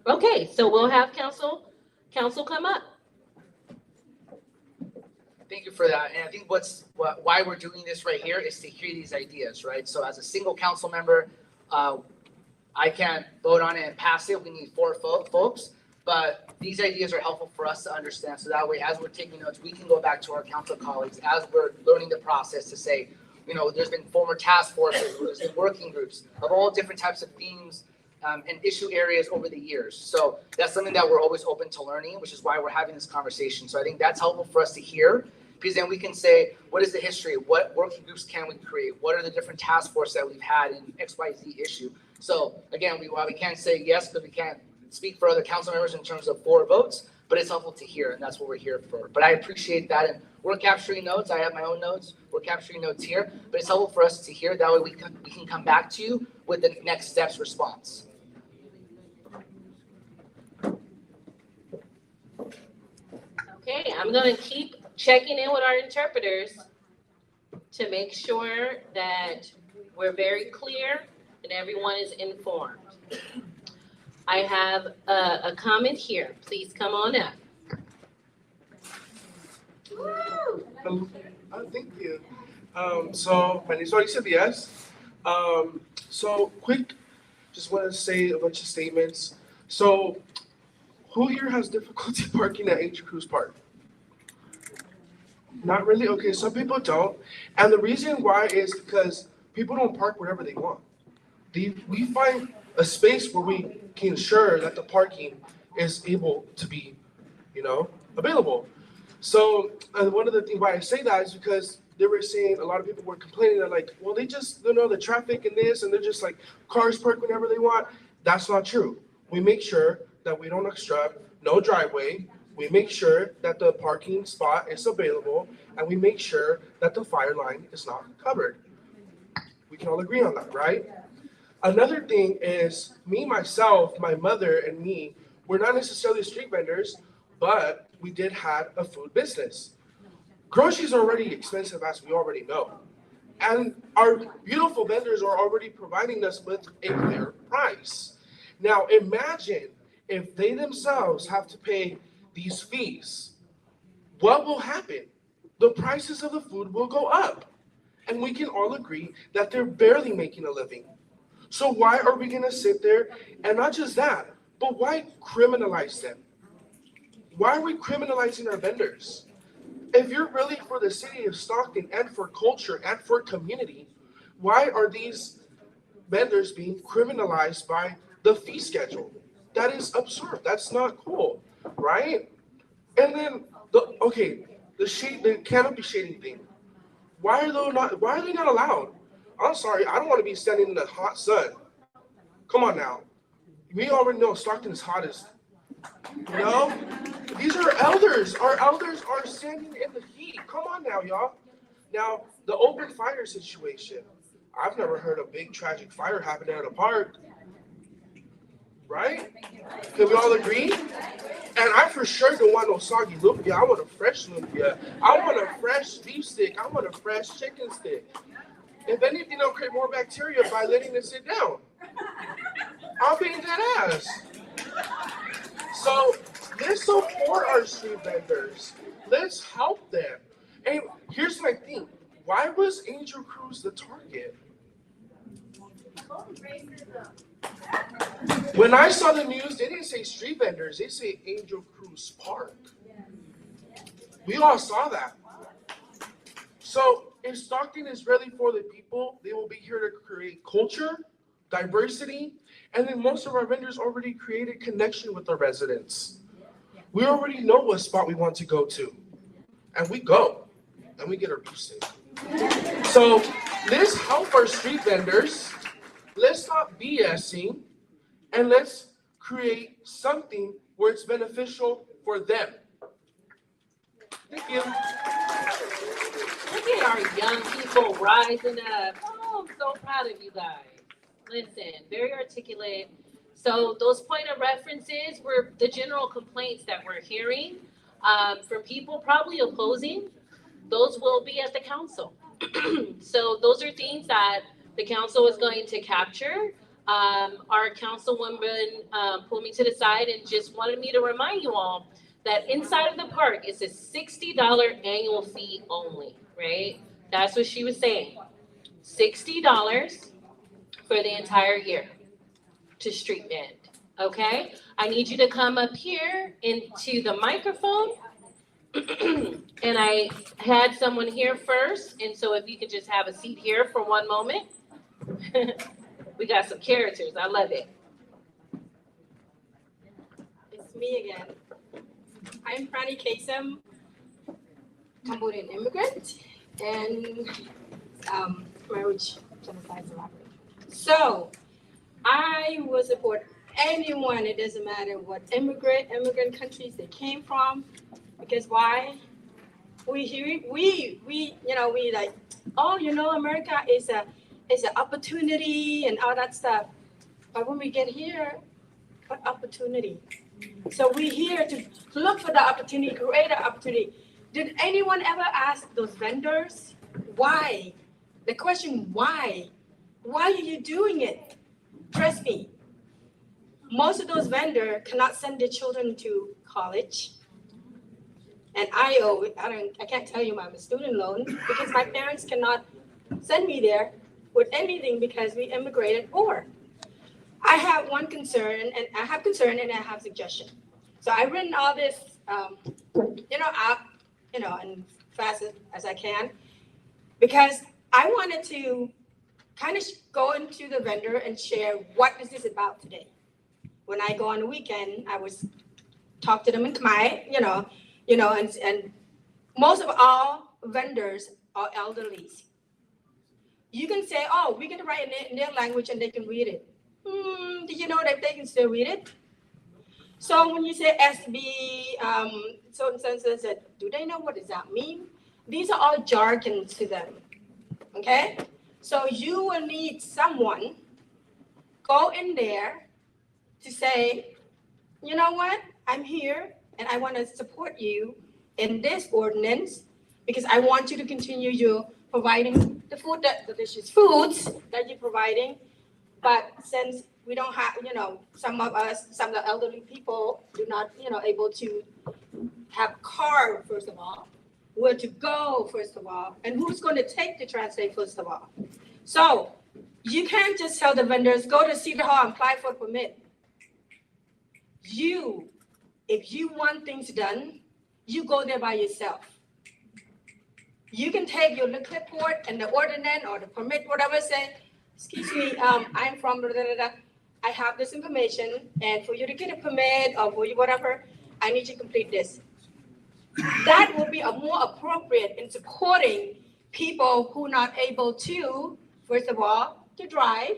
Okay, so we'll have council come up. Thank you for that. And I think why we're doing this right here is to hear these ideas, right? So as a single council member, I can't vote on it and pass it. We need 4 folks, but these ideas are helpful for us to understand. So that way, as we're taking notes, we can go back to our council colleagues as we're learning the process to say, you know, there's been former task forces, there's been working groups of all different types of themes and issue areas over the years. So that's something that we're always open to learning, which is why we're having this conversation. So I think that's helpful for us to hear, because then we can say, what is the history? What working groups can we create? What are the different task forces that we've had in XYZ issue? So again, while we can't say yes, because we can't speak for other council members in terms of for votes, but it's helpful to hear, and that's what we're here for. But I appreciate that, and we're capturing notes. I have my own notes. We're capturing notes here, but it's helpful for us to hear. That way we can come back to you with the next steps response. Okay, I'm gonna keep checking in with our interpreters to make sure that we're very clear and everyone is informed. I have a comment here. Please come on up. Thank you. So my name is Mauricio Diaz. So quick, just want to say a bunch of statements. So who here has difficulty parking at Angel Cruz Park? Not really? Okay, some people don't. And the reason why is because people don't park wherever they want. We find a space where we can ensure that the parking is able to be, available. So one of the things why I say that is because they were saying, a lot of people were complaining that like, well, they just, the traffic and this, and they're just like cars park whenever they want. That's not true. We make sure that we don't obstruct, no driveway. We make sure that the parking spot is available, and we make sure that the fire line is not covered. We can all agree on that, right? Another thing is me, myself, my mother, and me, we're not necessarily street vendors, but we did have a food business. Groceries are already expensive, as we already know. And our beautiful vendors are already providing us with a fair price. Now imagine if they themselves have to pay these fees, what will happen? The prices of the food will go up. And we can all agree that they're barely making a living. So why are we gonna sit there and not just that, but why criminalize them? Why are we criminalizing our vendors? If you're really for the city of Stockton and for culture and for community, why are these vendors being criminalized by the fee schedule? That is absurd. That's not cool, right? And then the canopy shading thing. Why are they not allowed? I'm sorry, I don't want to be standing in the hot sun. Come on now. We already know Stockton is hottest. These are elders. Our elders are standing in the heat. Come on now, y'all. Now, the open fire situation. I've never heard a big tragic fire happen at a park. Right? Can we all agree? And I for sure don't want no soggy lumpia. I want a fresh lumpia. I want a fresh beef stick. I want a fresh chicken stick. If anything, I'll create more bacteria by letting it sit down. I'll be in that ass. So let's support our street vendors. Let's help them. And here's my thing. Why was Angel Cruz the target? When I saw the news, they didn't say street vendors. They say Angel Cruz Park. We all saw that. So if Stockton is really for the people, they will be here to create culture, diversity, and then most of our vendors already created connection with the residents. We already know what spot we want to go to. And we go. And we get our boosted. So let's help our street vendors. Let's stop BSing. And let's create something where it's beneficial for them. Thank you. Look at our young people rising up. Oh, I'm so proud of you guys. Listen, very articulate. So those point of references were the general complaints that we're hearing from people probably opposing. Those will be at the council. So those are things that the council is going to capture. Our councilwoman pulled me to the side and just wanted me to remind you all that inside of the park is a $60 annual fee only, right? That's what she was saying. $60 for the entire year to street vend, okay? I need you to come up here into the microphone. And I had someone here first, and so if you could just have a seat here for one moment. We got some characters, I love it. me again. I'm Franny Kasem, Cambodian immigrant, and marriage genocide survivor. So I will support anyone. It doesn't matter what immigrant countries they came from, because why? We like, oh, America is an opportunity and all that stuff. But when we get here, what opportunity? So we're here to look for the opportunity, create an opportunity. Did anyone ever ask those vendors why? The question, why? Why are you doing it? Trust me, most of those vendors cannot send their children to college. And I can't tell you I'm a student loan because my parents cannot send me there with anything because we immigrated poor. I have one concern, and I have suggestion. So I've written all this, out, and fast as I can, because I wanted to kind of go into the vendor and share what is this about today. When I go on the weekend, I was talk to them in Khmer, and most of all vendors are elderlies. You can say, oh, we can write in their language and they can read it. Did you know that they can still read it? So when you say SB, so and so, do they know what does that mean? These are all jargon to them, okay? So you will need someone go in there to say, you know what, I'm here and I want to support you in this ordinance because I want you to continue your providing the food, the delicious foods that you're providing. But since we don't have, some of the elderly people do not, able to have car, first of all, where to go, first of all, and who's going to take the translate, first of all. So you can't just tell the vendors, go to City Hall and apply for a permit. If you want things done, you go there by yourself. You can take your clipboard and the ordinance or the permit, whatever, say, excuse me, I'm from, I have this information, and for you to get a permit or for you whatever, I need you to complete this. That will be a more appropriate in supporting people who are not able to, first of all, to drive,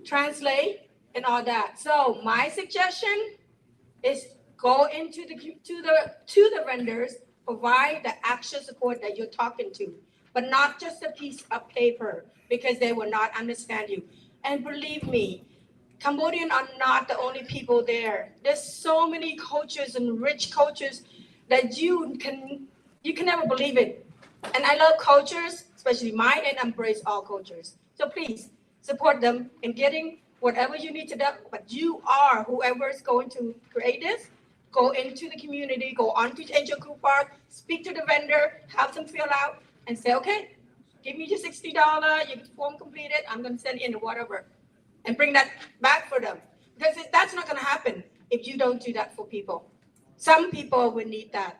translate, and all that. So my suggestion is go into to the vendors, provide the actual support that you're talking to, but not just a piece of paper, because they will not understand you. And believe me, Cambodians are not the only people there. There's so many cultures and rich cultures that you can never believe it. And I love cultures, especially mine, and embrace all cultures. So please support them in getting whatever you need to do. But you are, whoever is going to create this, go into the community, go on to Angel Crew Park, speak to the vendor, have them fill out, and say, okay, give me your $60, your form completed, I'm gonna send in whatever, and bring that back for them. Because that's not gonna happen if you don't do that for people. Some people will need that,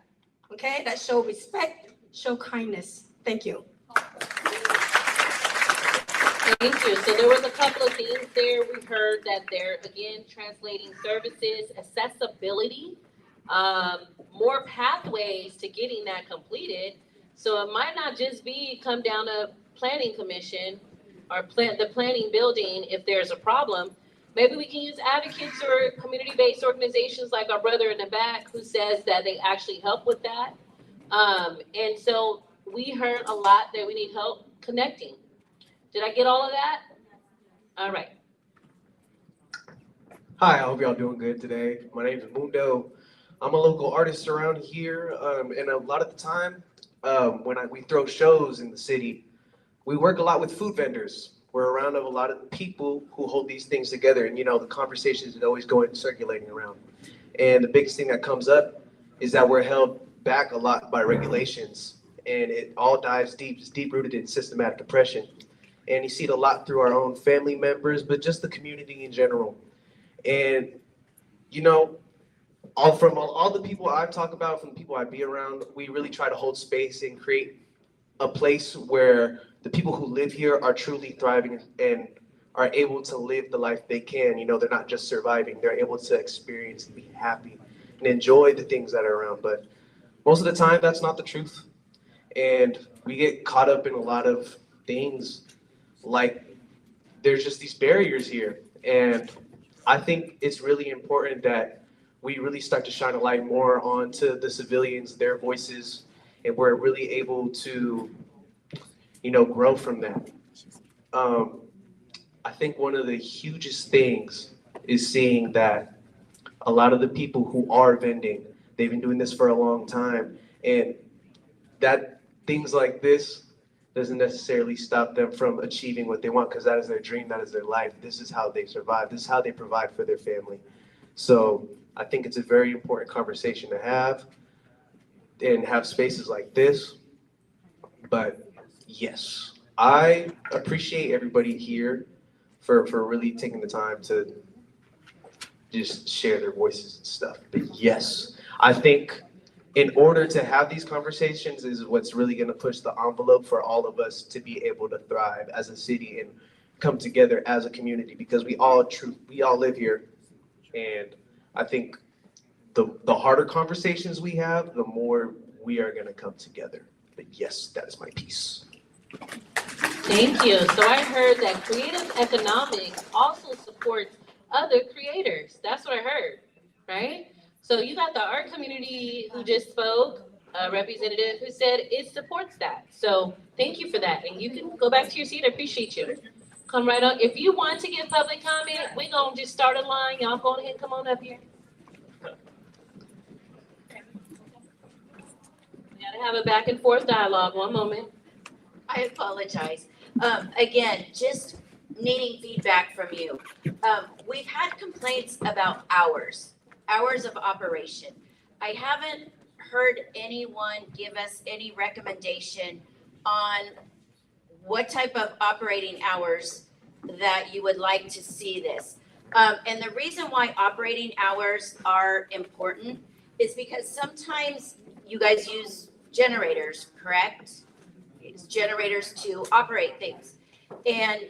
okay? That show respect, show kindness. Thank you. Thank you. So there was a couple of things there. We heard that they're, again, translating services, accessibility, more pathways to getting that completed. So it might not just be come down to planning commission or the planning building if there's a problem. Maybe we can use advocates or community-based organizations like our brother in the back who says that they actually help with that. And so we heard a lot that we need help connecting. Did I get all of that? All right. Hi, I hope y'all doing good today. My name is Mundo. I'm a local artist around here, and a lot of the time, when we throw shows in the city, we work a lot with food vendors. We're around a lot of people who hold these things together, and the conversations is always going circulating around. And the biggest thing that comes up is that we're held back a lot by regulations, and it all dives deep. It's deep-rooted in systematic oppression. And you see it a lot through our own family members, but just the community in general. And, all the people I talk about, from the people I be around, we really try to hold space and create a place where the people who live here are truly thriving and are able to live the life they can. You know, they're not just surviving, they're able to experience and be happy and enjoy the things that are around. But most of the time, that's not the truth. And we get caught up in a lot of things like there's just these barriers here. And I think it's really important that we really start to shine a light more onto the civilians, their voices, and we're really able to, you know, grow from that. I think one of the hugest things is seeing that a lot of the people who are vending, they've been doing this for a long time, and that things like this doesn't necessarily stop them from achieving what they want, because that is their dream, that is their life. This is how they survive. This is how they provide for their family. So I think it's a very important conversation to have and have spaces like this. But yes, I appreciate everybody here for really taking the time to just share their voices and stuff. But yes, I think in order to have these conversations is what's really going to push the envelope for all of us to be able to thrive as a city and come together as a community, because we all live here. And I think the harder conversations we have, the more we are going to come together. But yes, that is my piece. Thank you. So I heard that creative economics also supports other creators. That's what I heard, right? So you got the art community who just spoke, a representative who said it supports that. So thank you for that. And you can go back to your seat. I appreciate you. Come right on. If you want to give public comment, we're going to just start a line. Y'all go ahead, come on up here. We gotta have a back and forth dialogue. One moment. I apologize. Again, just needing feedback from you. We've had complaints about hours of operation. I haven't heard anyone give us any recommendation on what type of operating hours that you would like to see this. And the reason why operating hours are important is because sometimes you guys use generators, correct? It's generators to operate things. And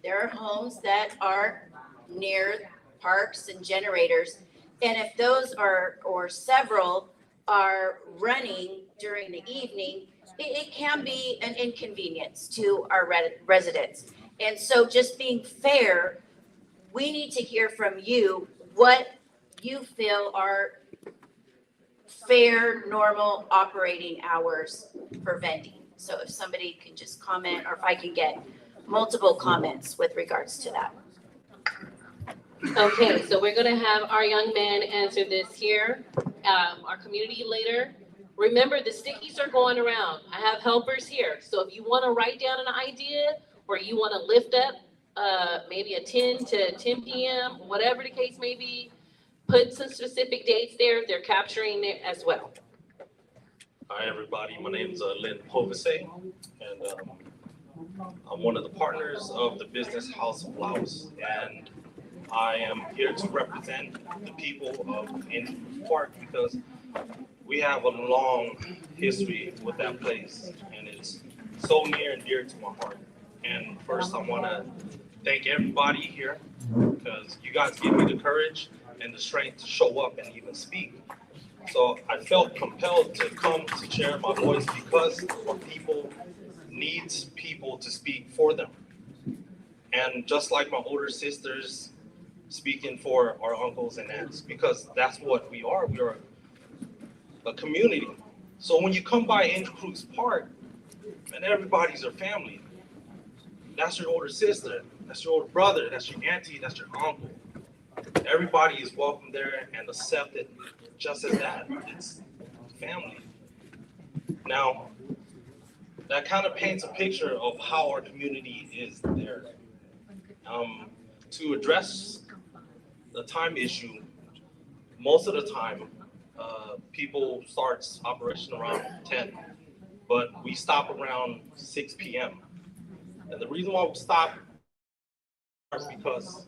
there are homes that are near parks and generators. And if those are, or several are running during the evening, it can be an inconvenience to our residents. And so just being fair, we need to hear from you what you feel are fair, normal operating hours for vending. So if somebody can just comment, or if I can get multiple comments with regards to that. Okay, so we're gonna have our young man answer this here, our community leader. Remember, the stickies are going around. I have helpers here. So if you wanna write down an idea, or you wanna lift up maybe a 10 to 10 p.m., whatever the case may be, put some specific dates there. They're capturing it as well. Hi, everybody. My name is Lynn Povese, and I'm one of the partners of the business House of Laos. And I am here to represent the people of Indian Park because we have a long history with that place, and it's so near and dear to my heart. And first, I want to thank everybody here because you guys give me the courage and the strength to show up and even speak. So I felt compelled to come to share my voice because our people needs people to speak for them. And just like my older sisters speaking for our uncles and aunts, because that's what we are a community. So when you come by Angel Cruz Park, and everybody's your family. That's your older sister, that's your older brother, that's your auntie, that's your uncle. Everybody is welcome there and accepted just as that. It's family. Now, that kind of paints a picture of how our community is there. To address the time issue, most of the time, people start operation around 10, but we stop around 6 p.m. And the reason why we stop is because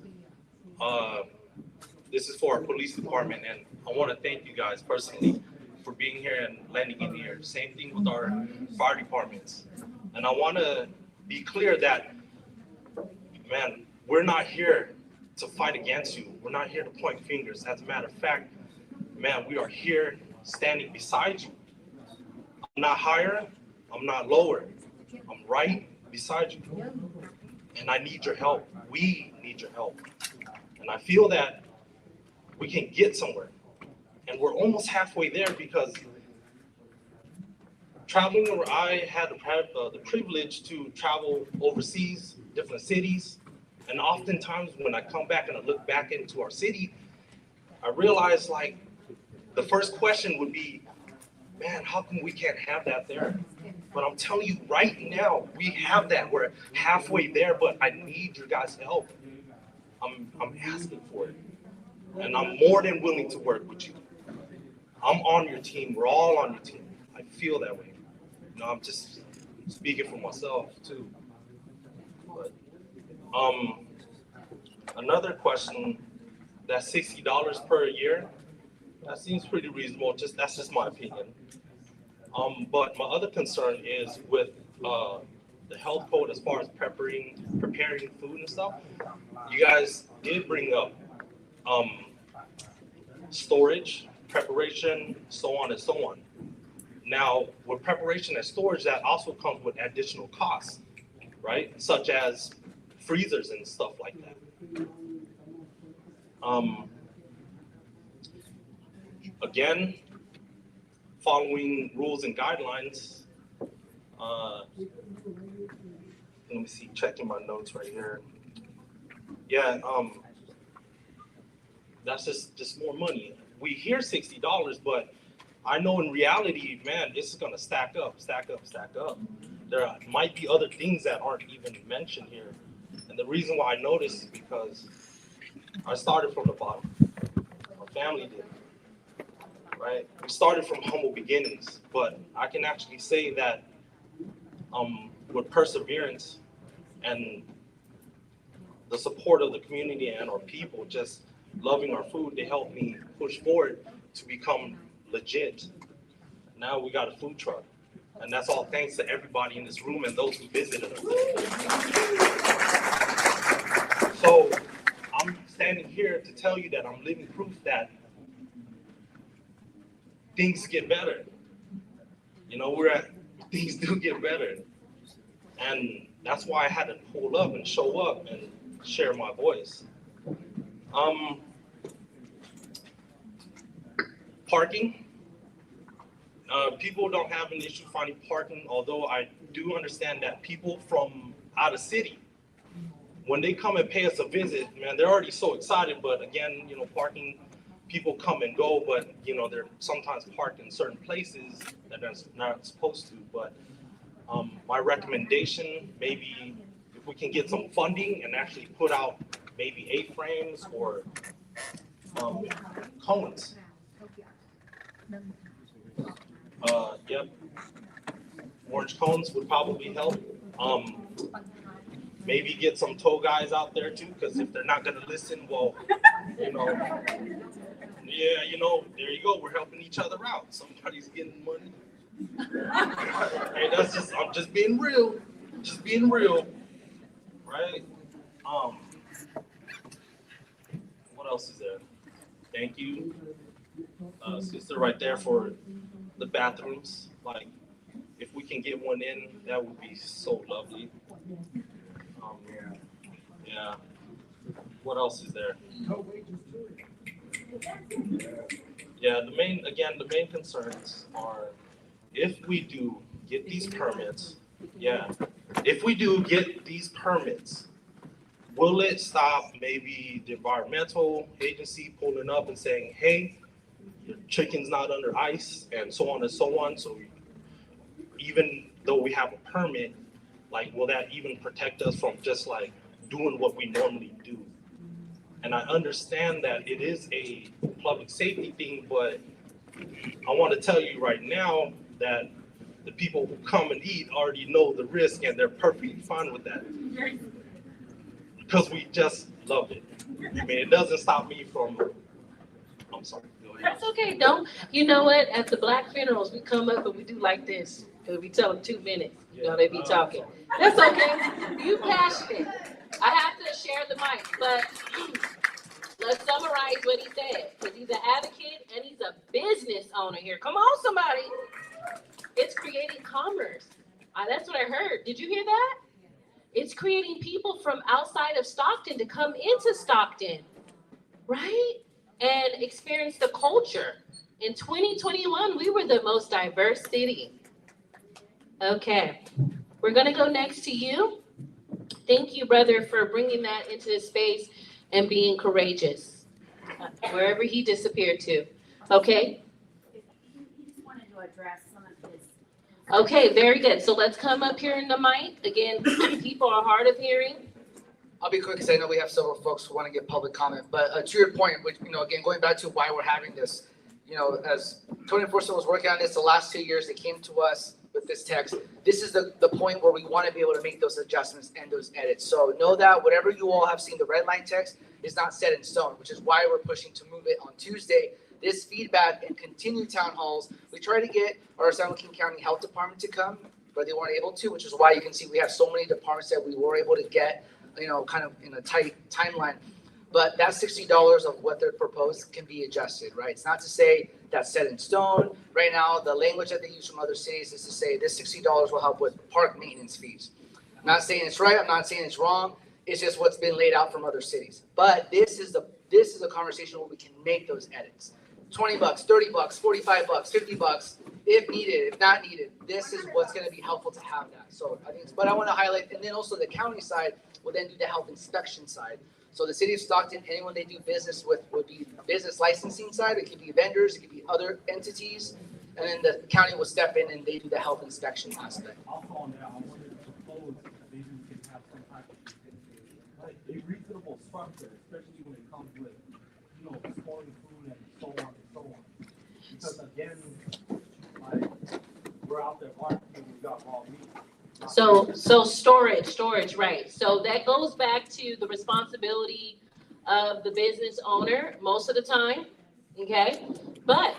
this is for our police department, and I want to thank you guys personally for being here and lending in here. Same thing with our fire departments. And I want to be clear that, man, we're not here to fight against you. We're not here to point fingers. As a matter of fact, man, we are here standing beside you. I'm not higher, I'm not lower. I'm right beside you. And I need your help. We need your help. And I feel that we can get somewhere. And we're almost halfway there because traveling where I had the privilege to travel overseas, different cities. And oftentimes when I come back and I look back into our city, I realize like the first question would be, man, how come we can't have that there? But I'm telling you right now, we have that. We're halfway there, but I need your guys' help. I'm asking for it. And I'm more than willing to work with you. I'm on your team. We're all on your team. I feel that way. You know, I'm just speaking for myself too. But another question, that $60 per year, that seems pretty reasonable. That's just my opinion. But my other concern is with the health code as far as preparing food and stuff. You guys did bring up storage, preparation, so on and so on. Now, with preparation and storage, that also comes with additional costs, right? Such as freezers and stuff like that. Again, following rules and guidelines. Let me see, checking my notes right here. Yeah, that's just more money. We hear $60, but I know in reality, man, this is gonna stack up. There might be other things that aren't even mentioned here. And the reason why I know this is because I started from the bottom. My family did, right? We started from humble beginnings, but I can actually say that with perseverance and the support of the community and our people just loving our food, they helped me push forward to become legit. Now we got a food truck, and that's all thanks to everybody in this room and those who visited us. So I'm standing here to tell you that I'm living proof that things get better. You know, things do get better. And that's why I had to pull up and show up and share my voice. Parking. People don't have an issue finding parking, although I do understand that people from out of city, when they come and pay us a visit, man, they're already so excited. But again, you know, parking, people come and go, but you know, they're sometimes parked in certain places that they're not supposed to. But my recommendation, maybe if we can get some funding and actually put out maybe A-frames or cones. Yep. Orange cones would probably help. Maybe get some tow guys out there too, because if they're not gonna listen, well, you know, yeah, you know, there you go. We're helping each other out. Somebody's getting money. Hey, I'm just being real. Right? What else is there? Thank you, sister, right there for the bathrooms. Like, if we can get one in, that would be so lovely. Yeah. What else is there? Yeah, the main concerns are if we do get these permits, will it stop maybe the environmental agency pulling up and saying, hey, your chicken's not under ice, and so on and so on. So even though we have a permit, like, will that even protect us from just like doing what we normally do? And I understand that it is a public safety thing, but I want to tell you right now that the people who come and eat already know the risk, and they're perfectly fine with that because we just love it. I mean, it doesn't stop me from. I'm sorry. Go ahead. That's okay. You know what? At the Black funerals, we come up and we do like this. Because we tell them 2 minutes. You know, they be talking. That's okay. You passionate. I have to share share the mic, but let's summarize what he said, because he's an advocate and he's a business owner here. Come on, somebody. It's creating commerce. That's what I heard. Did you hear that? It's creating people from outside of Stockton to come into Stockton, right? And experience the culture. In 2021, we were the most diverse city. Okay, we're gonna go next to you. Thank you, brother, for bringing that into the space and being courageous, wherever he disappeared to. Okay? He just wanted to address some of his. Okay, very good. So let's come up here in the mic. Again, people are hard of hearing. I'll be quick because I know we have several folks who want to give public comment. But to your point, which, again, going back to why we're having this, as code enforcement was working on this the last 2 years, they came to us with this text. This is the point where we want to be able to make those adjustments and those edits. So know that whatever you all have seen, the red line text is not set in stone, which is why we're pushing to move it on Tuesday. This feedback and continued town halls, we try to get our San Joaquin County Health Department to come, but they weren't able to, which is why you can see we have so many departments that we were able to get, kind of in a tight timeline. But that $60 of what they're proposed can be adjusted, right? It's not to say that's set in stone. Right now, the language that they use from other cities is to say this $60 will help with park maintenance fees. I'm not saying it's right. I'm not saying it's wrong. It's just what's been laid out from other cities. But this is a conversation where we can make those edits. $20, $30, $45, $50, if needed, if not needed. This is what's going to be helpful to have that. So I think, but I want to highlight, and then also the county side will then do the health inspection side. So the city of Stockton, anyone they do business with would be business licensing side. It could be vendors, it could be other entities, and then the county will step in and they do the health inspection aspect. Also on that, I wanted to propose that maybe we can have some type of like a reasonable structure, especially when it comes with, storing food and so on and so on. Because again, like we're out there barking and we got raw meat. So storage, right. So that goes back to the responsibility of the business owner most of the time, okay? But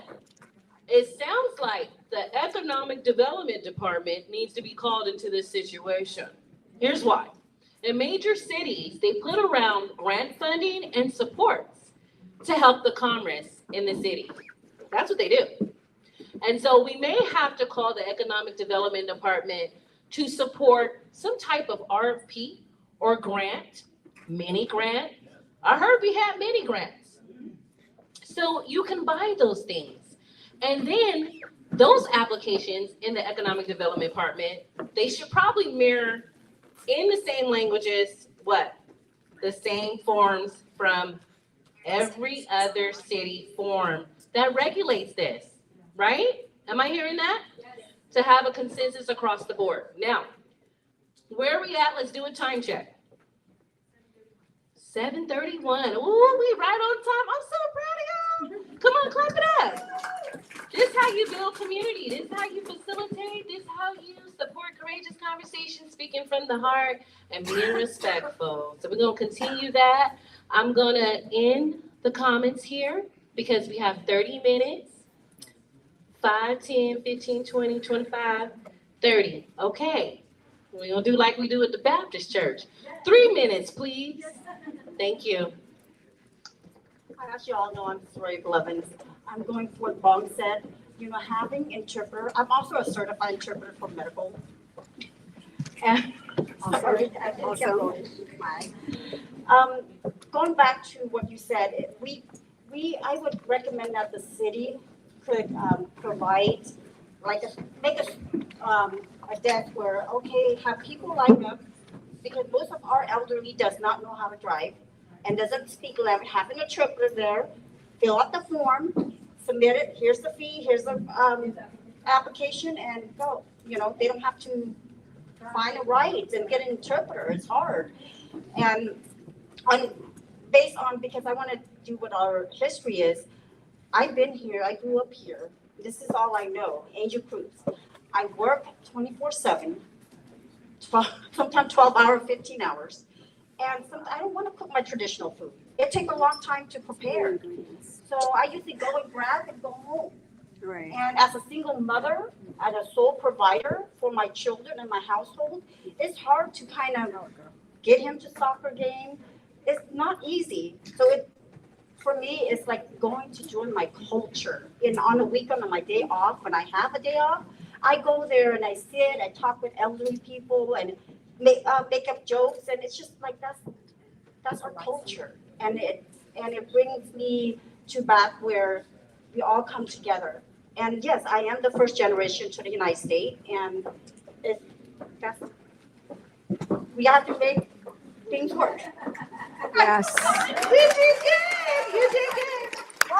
it sounds like the Economic Development Department needs to be called into this situation. Here's why. In major cities, they put around grant funding and supports to help the commerce in the city. That's what they do. And so we may have to call the Economic Development Department to support some type of RFP or grant, mini grant. I heard we had mini grants. So you can buy those things. And then those applications in the Economic Development Department, they should probably mirror in the same languages, what? The same forms from every other city form that regulates this, right? Am I hearing that? To have a consensus across the board. Now, where are we at? Let's do a time check. 7:31. Ooh, we right on time. I'm so proud of y'all. Come on, clap it up. This is how you build community. This is how you facilitate. This is how you support courageous conversation, speaking from the heart, and being respectful. So we're going to continue that. I'm going to end the comments here because we have 30 minutes. 5, 10, 15, 20, 25, 30. Okay. We're going to do like we do at the Baptist church. 3 minutes, please. Thank you. As you all know, I'm Soraya Blevins. I'm going for what Bong said, having interpreter. I'm also a certified interpreter for medical. And sorry, I can't go going back to what you said, I would recommend that the city could provide, make a desk where, have people line up, because most of our elderly does not know how to drive and doesn't speak language. Have an interpreter there, fill out the form, submit it, here's the fee, here's the application, and go. They don't have to find a ride and get an interpreter. It's hard. And because I want to do what our history is, I've been here, I grew up here. This is all I know, Angel Cruz. I work 24/7, sometimes 12 hours, 15 hours. And I don't want to cook my traditional food. It takes a long time to prepare. So I usually go and grab and go home. Right. And as a single mother, as a sole provider for my children and my household, it's hard to kind of get him to soccer game, it's not easy. So for me, it's like going to join my culture. On a weekend, on my day off, when I have a day off, I go there and I sit, I talk with elderly people and make up jokes, and it's just like that's our culture, and it brings me to back where we all come together. And yes, I am the first generation to the United States, and we have to make things work. Yes. You did good. You did good. So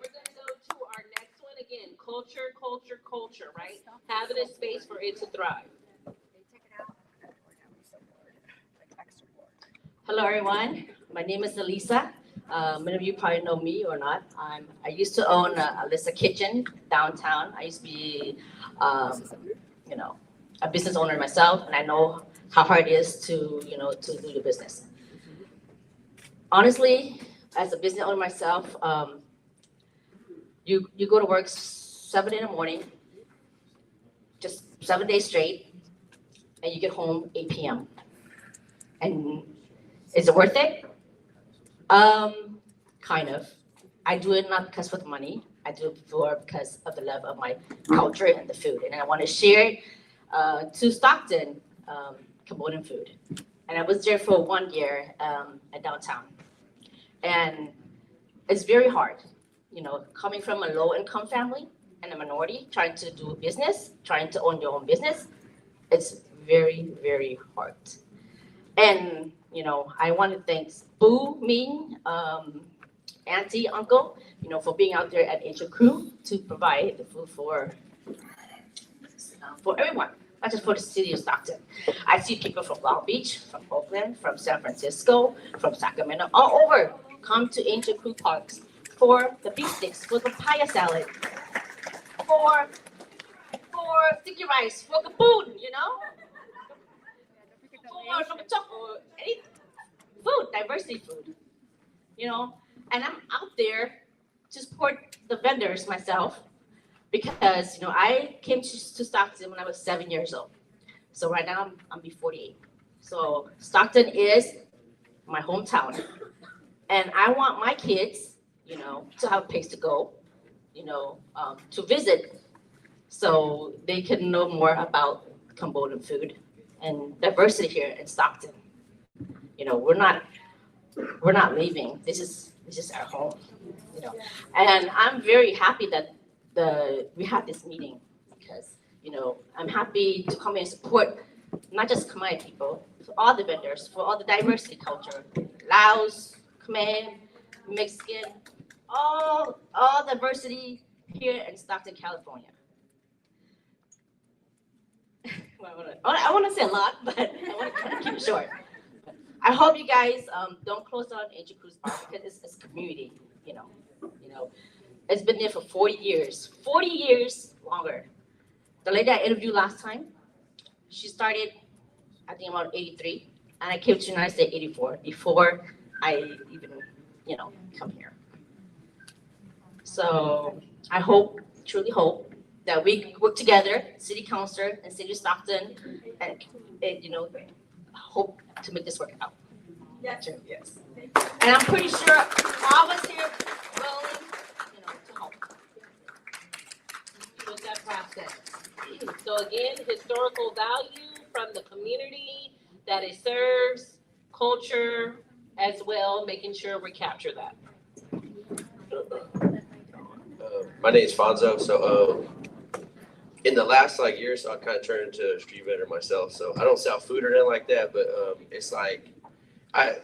we're gonna go to our next one again, culture, right? Having a space for it to thrive. Hello, everyone. My name is Elisa. Many of you probably know me or not. I used to own Alyssa Kitchen downtown. I used to be, a business owner myself, and I know how hard it is to do the business. Honestly, as a business owner myself, you go to work 7 in the morning, just 7 days straight, and you get home 8 p.m. And is it worth it? Kind of. I do it not because of the money. I do it because of the love of my culture and the food. And I want to share it to Stockton, Cambodian food. And I was there for 1 year at downtown. And it's very hard, coming from a low-income family and a minority, trying to do business, trying to own your own business. It's very, very hard. And, I want to thank Boo, Ming, auntie, uncle, for being out there at Angel Crew to provide the food for everyone, not just for the city of Stockton. I see people from Long Beach, from Oakland, from San Francisco, from Sacramento, all over come to Angel Crew Parks for the beef sticks, for the papaya salad, for sticky rice, for the food, for the chocolate, any food, diversity food, and I'm out there to support the vendors myself because, I came to Stockton when I was 7 years old. So right now I'm 48. So Stockton is my hometown. And I want my kids, to have a place to go, to visit so they can know more about Cambodian food and diversity here in Stockton. We're not leaving. This is our home, And I'm very happy that we had this meeting because, I'm happy to come and support not just Khmer people, for all the vendors, for all the diversity culture, Laos, Khmer, Mexican, all diversity here in Stockton, California. I want to say a lot, but I want to kind of keep it short. I hope you guys don't close down Angel Cruz Park because it's community, It's been there for 40 years longer. The lady I interviewed last time, she started, I think, about 83, and I came to the United States 84 before I even, come here. So I truly hope that we work together, City Council and City of Stockton, and hope to make this work out. Yes. Yes. And I'm pretty sure all of us here willing, to help With that process. So again, historical value from the community that it serves, culture as well, making sure we capture that. My name is Fonzo. So in the last year or so, I kind of turned into a street vendor myself. So I don't sell food or anything like that, but it's like I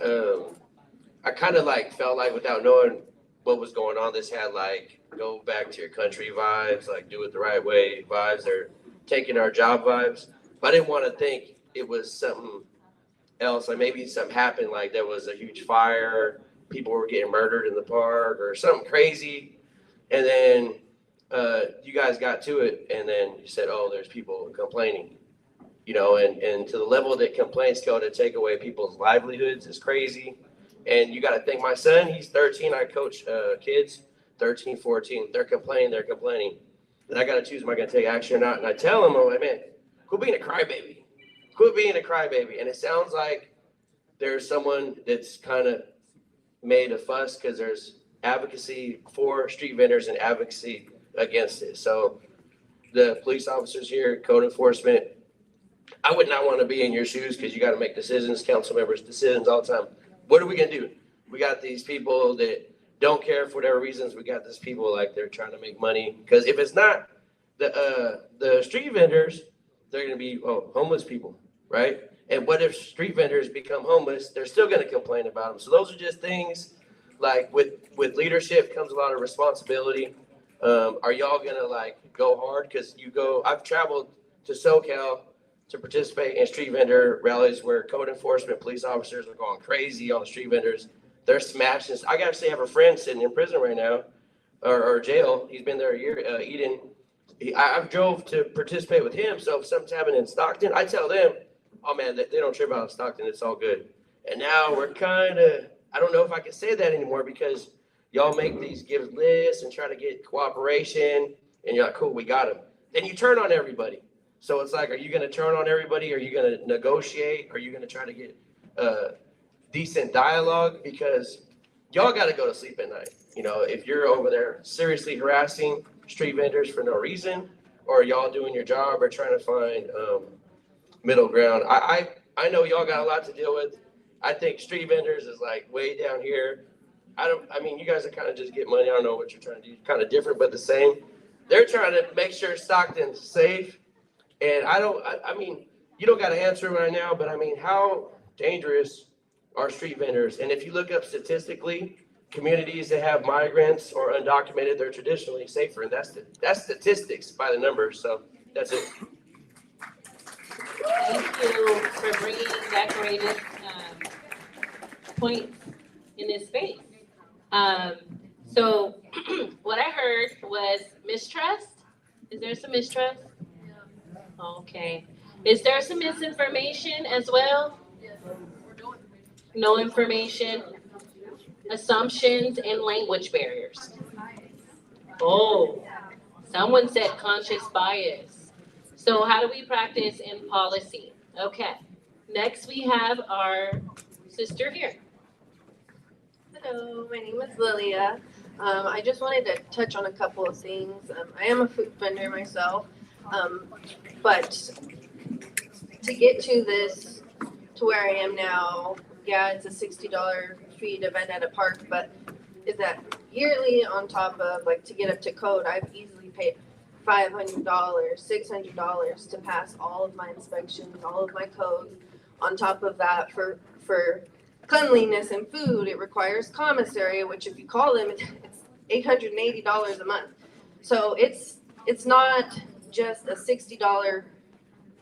kind of felt like without knowing what was going on, this had go back to your country vibes, do it the right way vibes. They're taking our job vibes, but I didn't want to think it was something else. Maybe something happened, there was a huge fire, people were getting murdered in the park or something crazy. And then you guys got to it, and then you said, oh, there's people complaining, and to the level that complaints go to take away people's livelihoods is crazy. And you got to think, my son, he's 13. I coach kids, 13, 14. They're complaining. And I got to choose, am I going to take action or not? And I tell them, I'm like, man, quit being a crybaby. quit being a crybaby. And it sounds like there's someone that's kind of made a fuss because there's advocacy for street vendors and advocacy against it. So the police officers here, code enforcement, I would not want to be in your shoes because you got to make decisions, council members, decisions all the time. What are we going to do? We got these people that don't care for whatever reasons. We got these people like they're trying to make money. Because if it's not the street vendors, they're going to be homeless people, right? And what if street vendors become homeless? They're still going to complain about them. So those are just things like with leadership comes a lot of responsibility. Are y'all going to like go hard? Because I've traveled to SoCal to participate in street vendor rallies where code enforcement police officers are going crazy on the street vendors. They're smashing. I got to say, I have a friend sitting in prison right now or jail. He's been there a year, Eden. I've drove to participate with him. So if something's happening in Stockton, I tell them, oh man, they don't trip out in Stockton. It's all good. And now we're kind of, I don't know if I can say that anymore because y'all make these give lists and try to get cooperation. And you're like, cool, we got them. Then you turn on everybody. So it's like, are you going to turn on everybody? Are you going to negotiate? Are you going to try to get decent dialogue? Because y'all got to go to sleep at night. You know, if you're over there seriously harassing street vendors for no reason, or y'all doing your job or trying to find middle ground. I know y'all got a lot to deal with. I think street vendors is like way down here. I mean, you guys are kind of just get money. I don't know what you're trying to do. Kind of different, but the same. They're trying to make sure Stockton's safe. And I mean, you don't got to answer right now, but I mean, how dangerous are street vendors? And if you look up statistically, communities that have migrants or undocumented, they're traditionally safer. And that's statistics by the numbers. So that's it. Thank you for bringing that courageous point in this space. So what I heard was mistrust. Is there some mistrust? Okay. Is there some misinformation as well? No information, assumptions, and language barriers. Oh, someone said conscious bias. So how do we practice in policy? Okay. Next we have our sister here. Hello, my name is Lilia. I just wanted to touch on a couple of things. I am a food vendor myself, but to get to this, to where I am now, yeah, it's a $60 fee to vend at a park, but is that yearly on top of, like, to get up to code, I've easily paid $500, $600 to pass all of my inspections, all of my codes. On top of that, for cleanliness and food, it requires commissary, which if you call them, it's $880 a month. So it's not just a $60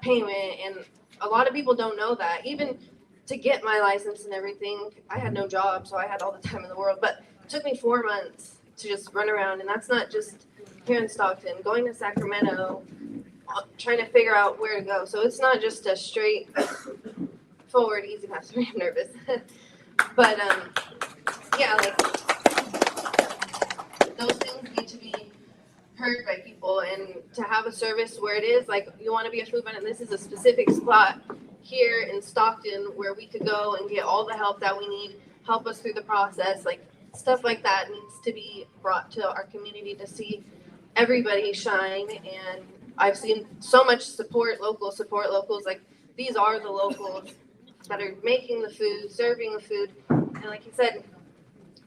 payment, and a lot of people don't know that. Even to get my license and everything, I had no job, so I had all the time in the world, but it took me 4 months to just run around, and that's not just here in Stockton, going to Sacramento, trying to figure out where to go. So it's not just a straight forward, easy pass. Sorry, I'm nervous. But yeah, like those things need to be heard by people, and to have a service where it is like you want to be a food vendor. This is a specific spot here in Stockton where we could go and get all the help that we need, help us through the process. Like stuff like that needs to be brought to our community to see everybody shine. And I've seen so much support locals. Like these are the locals that are making the food, serving the food. And like you said,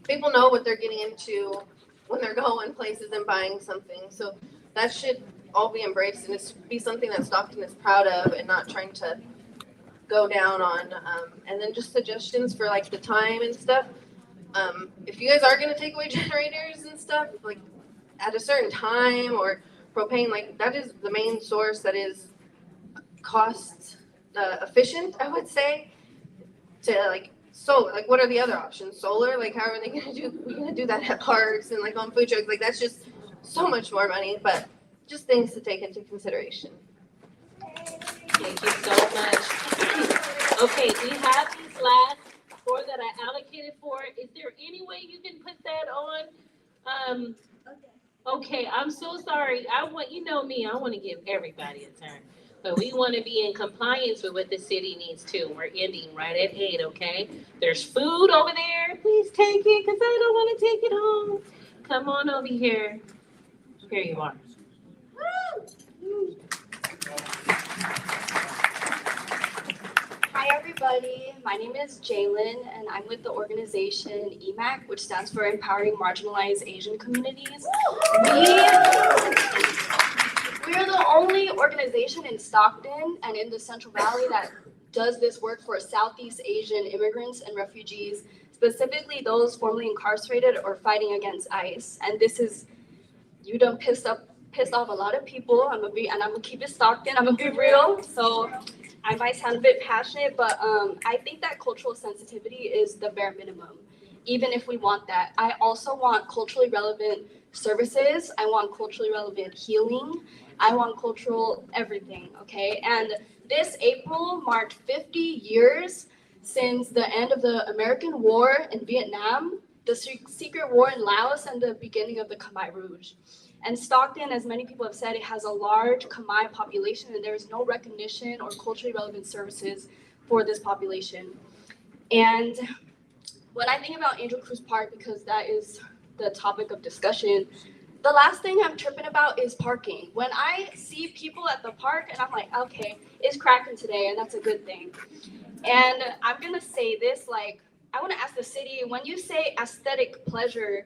people know what they're getting into when they're going places and buying something. So that should all be embraced, and it's be something that Stockton is proud of and not trying to go down on. And then just suggestions for like the time and stuff. If you guys are going to take away generators and stuff, like at a certain time, or propane, like that is the main source that is cost efficient, I would say. To like solar, like what are the other options? Solar, like how are they going to do? We're going to do that at parks and like on food trucks. Like that's just so much more money, but just things to take into consideration. Thank you so much. Okay, we have these last 4 that I allocated for. Is there any way you can put that on? Okay, I'm so sorry. You know me, I want to give everybody a turn. But we want to be in compliance with what the city needs too. We're ending right at 8, okay? There's food over there. Please take it, because I don't want to take it home. Come on over here. Here you are. Hi, everybody. My name is Jalen, and I'm with the organization EMAC, which stands for Empowering Marginalized Asian Communities. We are the only organization in Stockton and in the Central Valley that does this work for Southeast Asian immigrants and refugees, specifically those formerly incarcerated or fighting against ICE. And this is, you done pissed off a lot of people. I'm gonna keep it Stockton. I'm gonna be real. So I might sound a bit passionate, but I think that cultural sensitivity is the bare minimum, even if we want that. I also want culturally relevant services. I want culturally relevant healing. I want cultural everything, okay? And this April marked 50 years since the end of the American War in Vietnam, the secret war in Laos, and the beginning of the Khmer Rouge. And Stockton, as many people have said, it has a large Khmer population, and there is no recognition or culturally relevant services for this population. And when I think about Angel Cruz Park, because that is the topic of discussion, the last thing I'm tripping about is parking. When I see people at the park, and I'm like, okay, it's cracking today, and that's a good thing. And I'm gonna say this, like, I wanna ask the city, when you say aesthetic pleasure,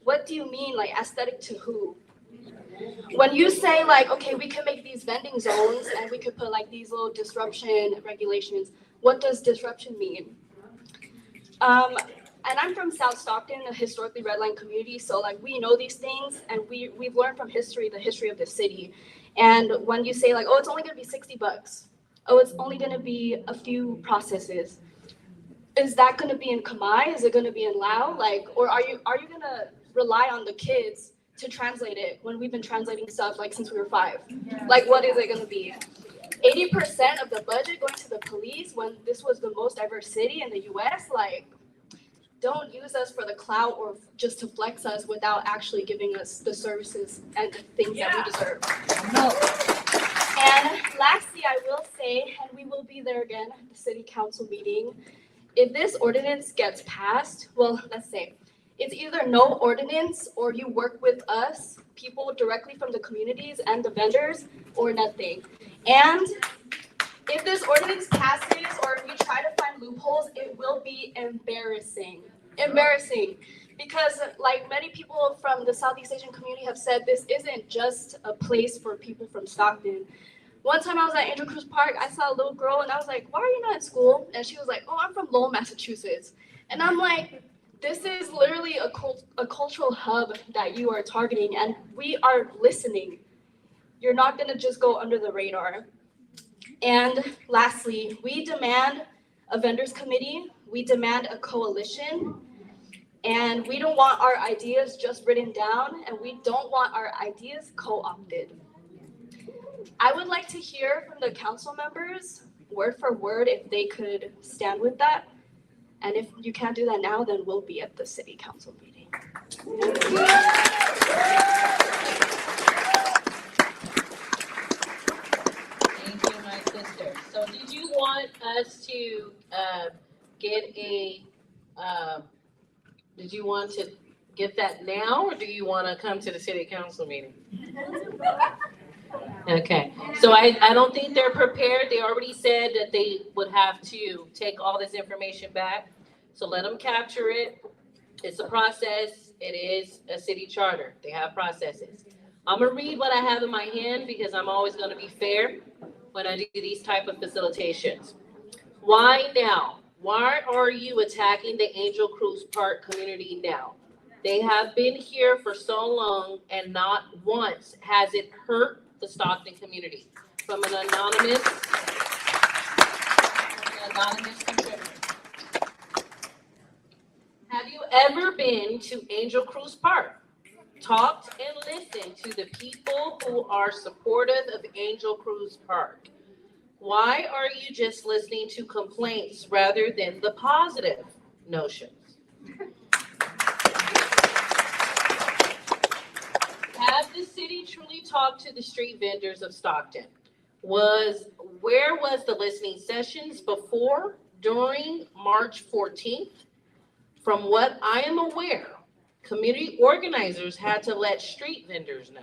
what do you mean, like aesthetic to who? When you say like, okay, we can make these vending zones and we could put like these little disruption regulations, what does disruption mean? And I'm from South Stockton, a historically redline community, so like we know these things and we've learned from history, the history of the city. And when you say like, oh, it's only gonna be $60, oh, it's only gonna be a few processes, is that gonna be in Khmer? Is it gonna be in Lao? Like, or are you gonna rely on the kids to translate it when we've been translating stuff like since we were 5? Like, what is it gonna be? 80% of the budget going to the police when this was the most diverse city in the US? Like, don't use us for the clout or just to flex us without actually giving us the services and the things that we deserve. No. And lastly, I will say, and we will be there again at the city council meeting, if this ordinance gets passed, well, let's say, it's either no ordinance or you work with us, people directly from the communities and the vendors, or nothing. And if this ordinance passes or if we try to find loopholes, it will be embarrassing. Embarrassing. Because like many people from the Southeast Asian community have said, this isn't just a place for people from Stockton. One time I was at Angel Cruz Park, I saw a little girl and I was like, why are you not at school? And she was like, oh, I'm from Lowell, Massachusetts. And I'm like, this is literally a cultural hub that you are targeting, and we are listening. You're not gonna just go under the radar. And lastly, we demand a vendors committee, we demand a coalition, and we don't want our ideas just written down, and we don't want our ideas co-opted. I would like to hear from the council members, word for word, if they could stand with that. And if you can't do that now, then we'll be at the city council meeting. Thank you, my sister. So did you want us to did you want to get that now, or do you want to come to the city council meeting? Okay, so I don't think they're prepared. They already said that they would have to take all this information back. So let them capture it. It's a process. It is a city charter. They have processes. I'm gonna read what I have in my hand because I'm always gonna be fair when I do these type of facilitations. Why now? Why are you attacking the Angel Cruz Park community now? They have been here for so long and not once has it hurt the Stockton community. From an anonymous contributor. Have you ever been to Angel Cruz Park? Talked and listened to the people who are supportive of Angel Cruz Park? Why are you just listening to complaints rather than the positive notions? Have the city truly talked to the street vendors of Stockton? was, where was the listening sessions before, during March 14th? From what I am aware, community organizers had to let street vendors know.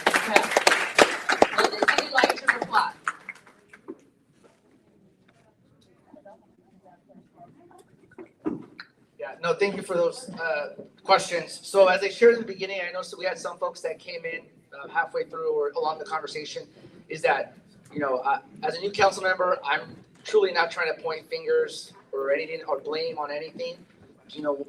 Okay. Would the city like to reply? Yeah, no, thank you for those questions. So as I shared in the beginning, I know so we had some folks that came in halfway through or along the conversation, is that, as a new council member, I'm truly not trying to point fingers or anything or blame on anything.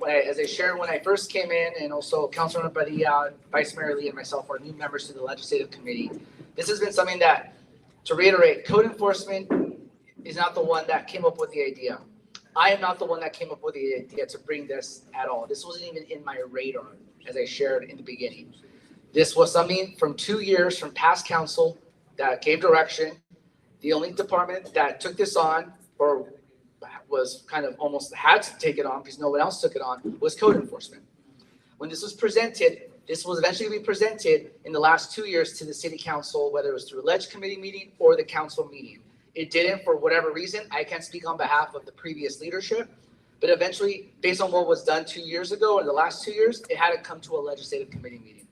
As I shared when I first came in, and also Councilmember Padilla, Vice Mayor Lee, and myself are new members to the Legislative Committee. This has been something that, to reiterate, code enforcement is not the one that came up with the idea. I am not the one that came up with the idea to bring this at all. This wasn't even in my radar, as I shared in the beginning. This was something from 2 years from past council that gave direction. The only department that took this on, or was kind of almost had to take it on because no one else took it on, was code enforcement. When this was presented, this was eventually be presented in the last 2 years to the city council, whether it was through a ledge committee meeting or the council meeting. It didn't for whatever reason. I can't speak on behalf of the previous leadership, but eventually, based on what was done 2 years ago, in the last 2 years, it had to come to a legislative committee meeting.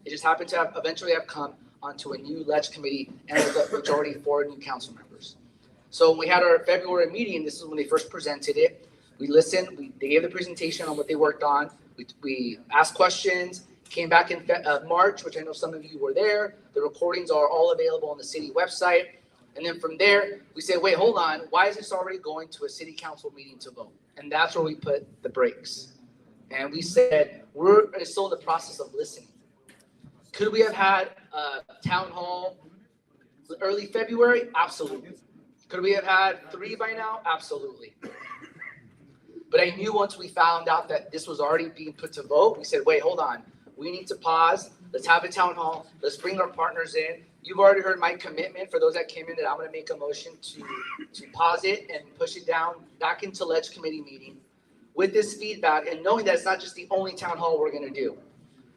It just happened to eventually have come onto a new ledge committee and with a majority of 4 new council members. So when we had our February meeting, this is when they first presented it. We listened, they gave the presentation on what they worked on. We asked questions, came back in March, which I know some of you were there. The recordings are all available on the city website. And then from there, we said, wait, hold on. Why is this already going to a city council meeting to vote? And that's where we put the brakes. And we said, we're still in the process of listening. Could we have had a town hall early February? Absolutely. Could we have had 3 by now? Absolutely. But I knew once we found out that this was already being put to vote, we said, wait, hold on. We need to pause. Let's have a town hall. Let's bring our partners in. You've already heard my commitment for those that came in that I'm going to make a motion to pause it and push it down back into ledge committee meeting with this feedback, and knowing that it's not just the only town hall we're going to do.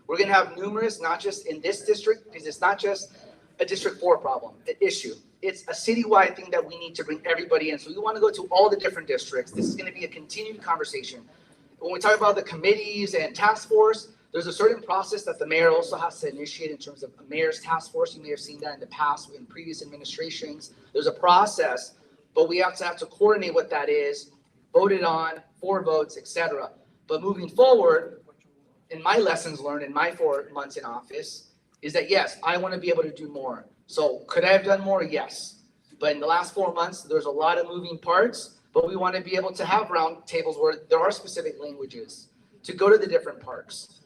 We're going to have numerous, not just in this district, because it's not just a District 4 problem, an issue. It's a citywide thing that we need to bring everybody in. So we want to go to all the different districts. This is going to be a continued conversation. When we talk about the committees and task force, there's a certain process that the mayor also has to initiate in terms of a mayor's task force. You may have seen that in the past in previous administrations. There's a process, but we have to coordinate what that is, vote it on, 4 votes, etc. But moving forward, in my lessons learned in my 4 months in office, is that yes, I want to be able to do more. So could I have done more? Yes. But in the last 4 months, there's a lot of moving parts, but we want to be able to have round tables where there are specific languages to go to the different parks.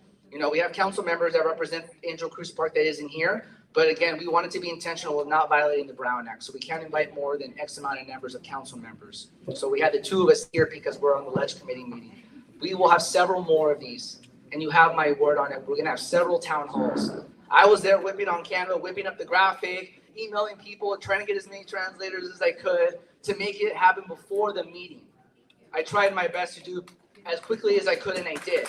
We have council members that represent Angel Cruz Park that isn't here, but again, we want it to be intentional with not violating the Brown Act. So we can't invite more than X amount of numbers of council members. So we had the 2 of us here because we're on the ledge committee meeting. We will have several more of these, and you have my word on it. We're going to have several town halls. I was there whipping on Canva, whipping up the graphic, emailing people, trying to get as many translators as I could to make it happen before the meeting. I tried my best to do as quickly as I could, and I did.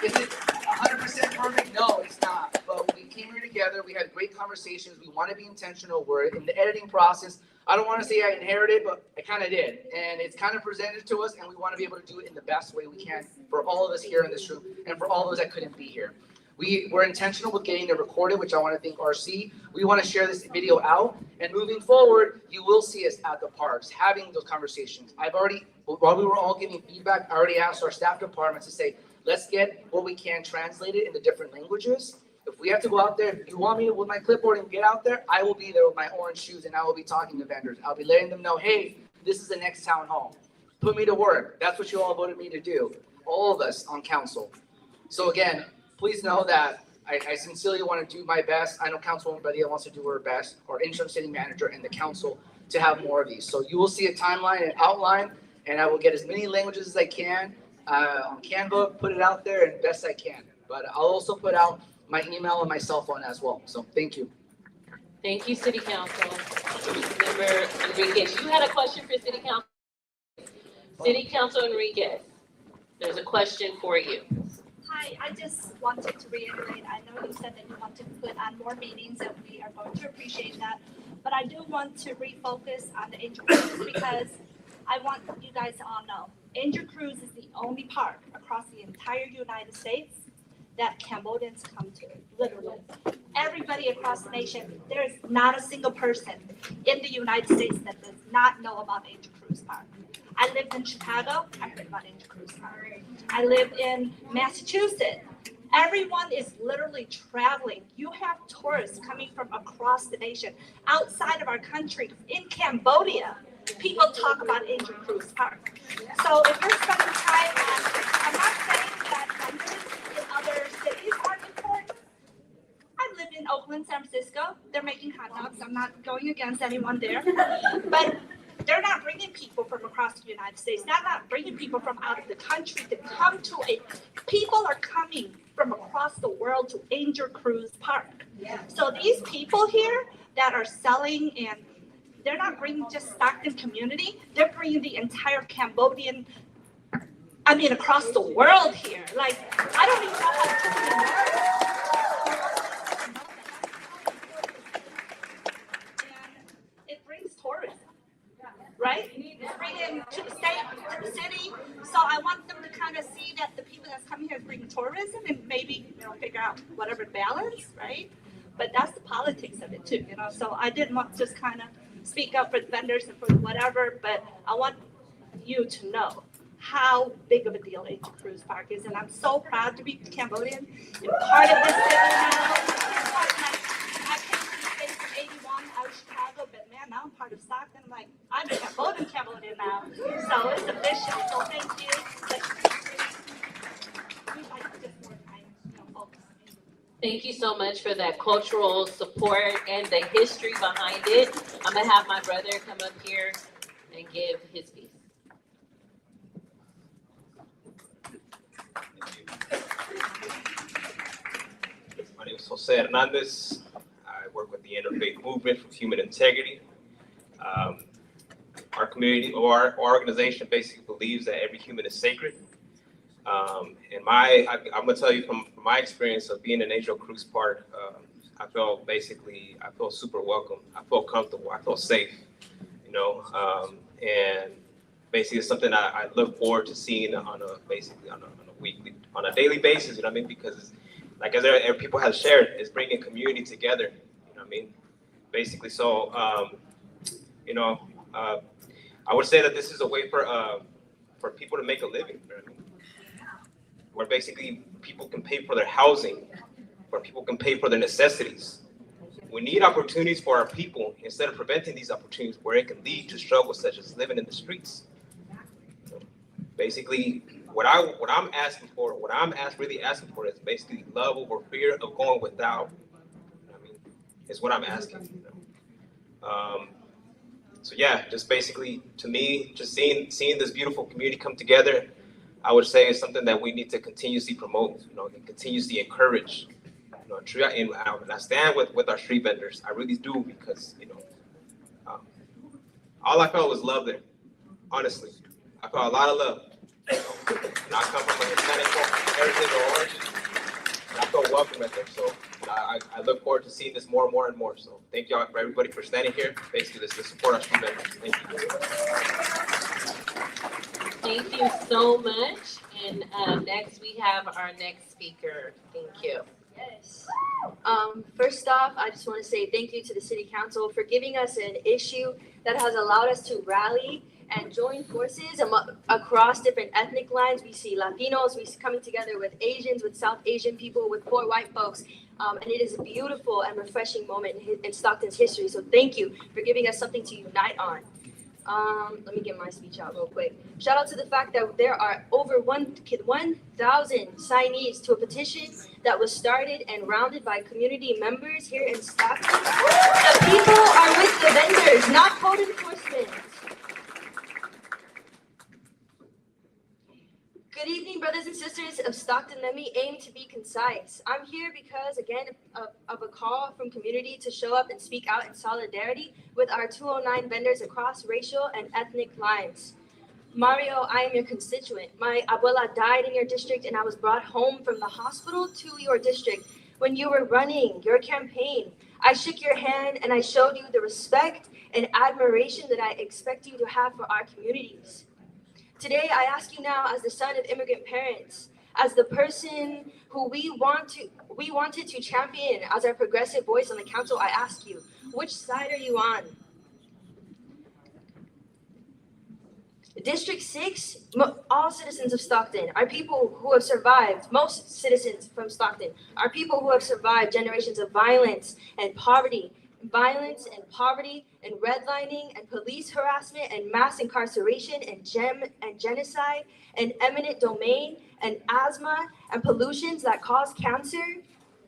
Is it 100% perfect? No, it's not. But we came here together. We had great conversations. We want to be intentional. We're in the editing process. I don't want to say I inherited, but I kind of did. And it's kind of presented to us, and we want to be able to do it in the best way we can for all of us here in this room and for all those that couldn't be here. We're intentional with getting it recorded, which I want to thank RC. We want to share this video out, and moving forward, you will see us at the parks having those conversations. While we were all giving feedback, I already asked our staff departments to say, let's get what we can translated into different languages. If we have to go out there, if you want me with my clipboard and get out there, I will be there with my orange shoes, and I will be talking to vendors. I'll be letting them know, hey, this is the next town hall. Put me to work. That's what you all voted me to do. All of us on council. So again, please know that I sincerely want to do my best. I know Councilwoman Padilla wants to do her best, or interim city manager and the council, to have more of these. So you will see a timeline and outline, and I will get as many languages as I can on Canva, put it out there as best I can. But I'll also put out my email and my cell phone as well. So thank you. Thank you, City Council. Member Enriquez, you had a question for City Council? City Council Enriquez, there's a question for you. Hi, I just wanted to reiterate, I know you said that you want to put on more meetings and we are going to appreciate that. But I do want to refocus on the Angel Cruise because I want you guys to all know, Angel Cruise is the only park across the entire United States that Cambodians come to, literally. Everybody across the nation, there is not a single person in the United States that does not know about Angel Cruise Park. I lived in Chicago, I heard about Angel Cruise Park. I live in Massachusetts. Everyone is literally traveling. You have tourists coming from across the nation, outside of our country, in Cambodia. People talk about Angel Cruise Park. So if you're spending time on, I'm not saying that vendors in other cities aren't important. I lived in Oakland, San Francisco. They're making hot dogs. I'm not going against anyone there. But they're not bringing people from across the United States. They're not bringing people from out of the country to come to people are coming from across the world to Angel Cruise Park. So these people here that are selling, and they're not bringing just Stockton community, they're bringing the entire Cambodian, across the world here. Like, I don't even know how to put it in words. And it brings tourism. Right? Bring them to the state, to the city. So I want them to kind of see that the people that's coming here is bringing tourism and maybe, figure out whatever balance, right? But that's the politics of it too, So I didn't want to just kind of speak up for the vendors and for whatever, but I want you to know how big of a deal Angel Cruise Park is. And I'm so proud to be Cambodian and part of this city now. I came to the States in 81 out of Chicago, but man, now I'm part of Stockton. I'm like, I'm a Cambodian now. So it's official. So thank you. Thank you so much for that cultural support and the history behind it. I'm gonna have my brother come up here and give his piece. My name is Jose Hernandez. I work with the Interfaith Movement for Human Integrity. Our community or our organization basically believes that every human is sacred. I'm gonna tell you from my experience of being in Angel Cruise Park, I feel super welcome. I feel comfortable. I feel safe, and basically it's something I look forward to seeing on a daily basis, because like as people have shared, it's bringing community together, basically. So, I would say that this is a way for people to make a living, where basically people can pay for their housing, where people can pay for their necessities. We need opportunities for our people instead of preventing these opportunities where it can lead to struggles such as living in the streets. Basically, what I'm really asking for is basically love over fear of going without. Is what I'm asking. So yeah, just basically to me, just seeing this beautiful community come together, I would say is something that we need to continuously promote, and continuously encourage. And I stand with our street vendors. I really do, because all I felt was love there. Honestly, I felt a lot of love. And I come from a Hispanic heritage or origin, and I feel welcome at them. So I look forward to seeing this more and more and more. So thank y'all for everybody for standing here. Basically, this is to support our street vendors. Thank you. Thank you so much. And next we have our next speaker. Thank you. Yes. First off, I just want to say thank you to the City Council for giving us an issue that has allowed us to rally and join forces across different ethnic lines. We see Latinos, we see coming together with Asians, with South Asian people, with poor white folks. And it is a beautiful and refreshing moment in Stockton's history. So thank you for giving us something to unite on. Let me get my speech out real quick. Shout out to the fact that there are over 1,000 signees to a petition that was started and rounded by community members here in Stockton. The people are with the vendors, not code enforcement. Good evening, brothers and sisters of Stockton. Let me aim to be concise. I'm here because, again, of a call from community to show up and speak out in solidarity with our 209 vendors across racial and ethnic lines. Mario, I am your constituent. My abuela died in your district and I was brought home from the hospital to your district when you were running your campaign. I shook your hand and I showed you the respect and admiration that I expect you to have for our communities. Today, I ask you now, as the son of immigrant parents, as the person who we wanted to champion as our progressive voice on the council, I ask you, which side are you on? District 6, all citizens of Stockton are people who have survived, most citizens from Stockton are people who have survived generations of violence and poverty, and redlining and police harassment and mass incarceration and genocide and eminent domain and asthma and pollutions that cause cancer.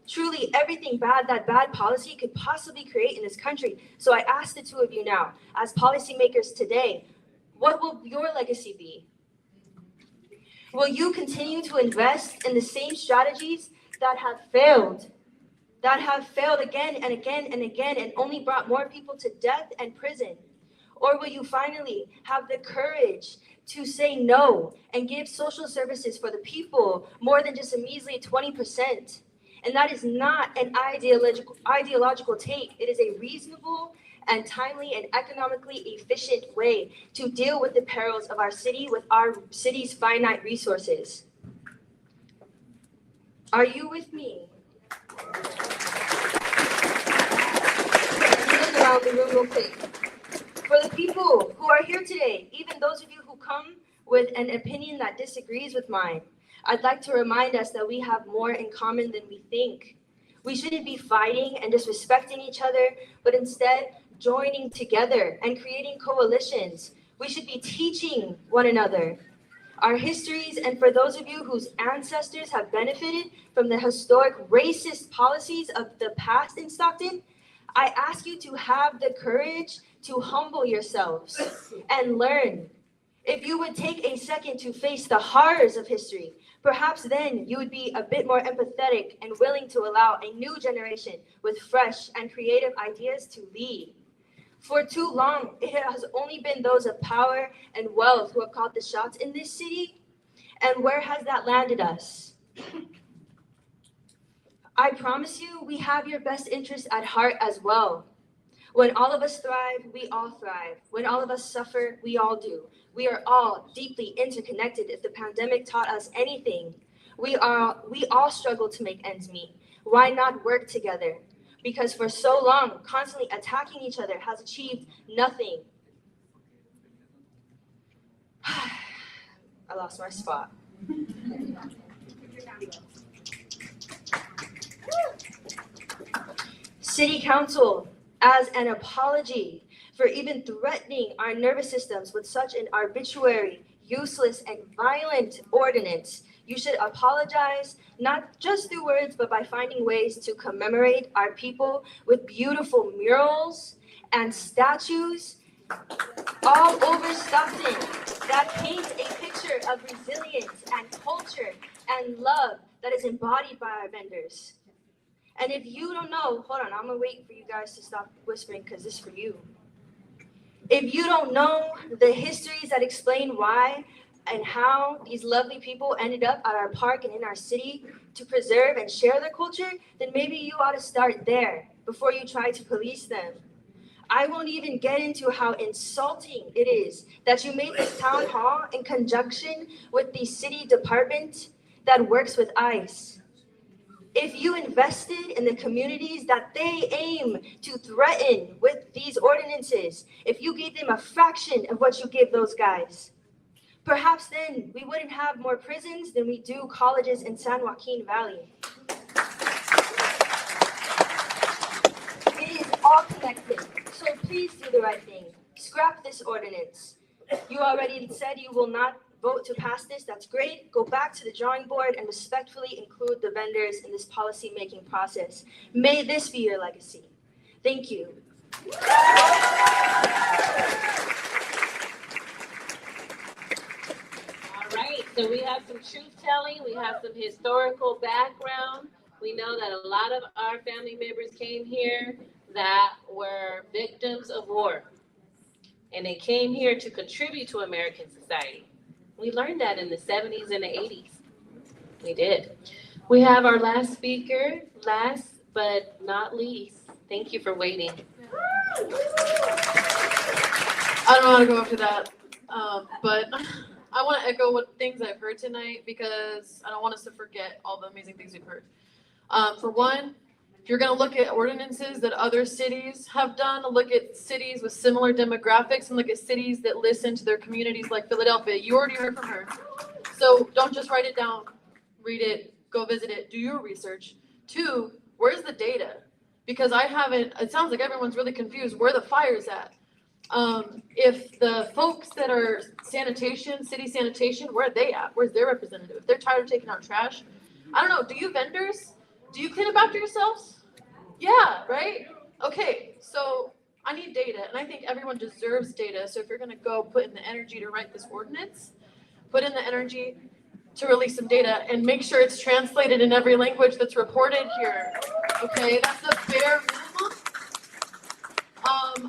Truly everything bad that bad policy could possibly create in this country. So I ask the two of you now, as policymakers today, what will your legacy be? Will you continue to invest in the same strategies that have failed again and again and again and only brought more people to death and prison? Or will you finally have the courage to say no and give social services for the people more than just a measly 20%? And that is not an ideological take. It is a reasonable and timely and economically efficient way to deal with the perils of our city with our city's finite resources. Are you with me? Look around the room real quick. For the people who are here today, even those of you who come with an opinion that disagrees with mine, I'd like to remind us that we have more in common than we think. We shouldn't be fighting and disrespecting each other, but instead joining together and creating coalitions. We should be teaching one another our histories, and for those of you whose ancestors have benefited from the historic racist policies of the past in Stockton, I ask you to have the courage to humble yourselves and learn. If you would take a second to face the horrors of history, perhaps then you would be a bit more empathetic and willing to allow a new generation with fresh and creative ideas to lead. For too long, it has only been those of power and wealth who have called the shots in this city. And where has that landed us? I promise you, we have your best interests at heart as well. When all of us thrive, we all thrive. When all of us suffer, we all do. We are all deeply interconnected. If the pandemic taught us anything, we all struggle to make ends meet. Why not work together? Because for so long, constantly attacking each other has achieved nothing. I lost my spot. City Council, as an apology for even threatening our nervous systems with such an arbitrary, useless, and violent ordinance, you should apologize, not just through words, but by finding ways to commemorate our people with beautiful murals and statues all over Stockton that paint a picture of resilience and culture and love that is embodied by our vendors. And if you don't know, hold on, I'm gonna wait for you guys to stop whispering because this is for you. If you don't know the histories that explain why and how these lovely people ended up at our park and in our city to preserve and share their culture, then maybe you ought to start there before you try to police them. I won't even get into how insulting it is that you made this town hall in conjunction with the city department that works with ICE. If you invested in the communities that they aim to threaten with these ordinances, if you gave them a fraction of what you give those guys, perhaps then we wouldn't have more prisons than we do colleges in San Joaquin Valley. It is all connected, so please do the right thing. Scrap this ordinance. You already said you will not vote to pass this. That's great. Go back to the drawing board and respectfully include the vendors in this policy-making process. May this be your legacy. Thank you. All right, so we have some truth-telling, we have some historical background. We know that a lot of our family members came here that were victims of war. and they came here to contribute to American society. We learned that in the 70s and the 80s. We did. We have our last speaker, last but not least. Thank you for waiting. I don't want to go after that, but I want to echo what things I've heard tonight because I don't want us to forget all the amazing things we've heard. For one, if you're going to look at ordinances that other cities have done, look at cities with similar demographics and look at cities that listen to their communities like Philadelphia. You already heard from her. So don't just write it down, read it, go visit it, do your research. Two, where's the data? Because it sounds like everyone's really confused where the fire's at. If the folks that are sanitation, city sanitation, where are they at? Where's their representative? If they're tired of taking out trash, I don't know, do you vendors? Do you clean up after yourselves? Yeah, right? Okay, so I need data, and I think everyone deserves data. So if you're gonna go put in the energy to write this ordinance, put in the energy to release some data and make sure it's translated in every language that's reported here. Okay, that's the bare minimum.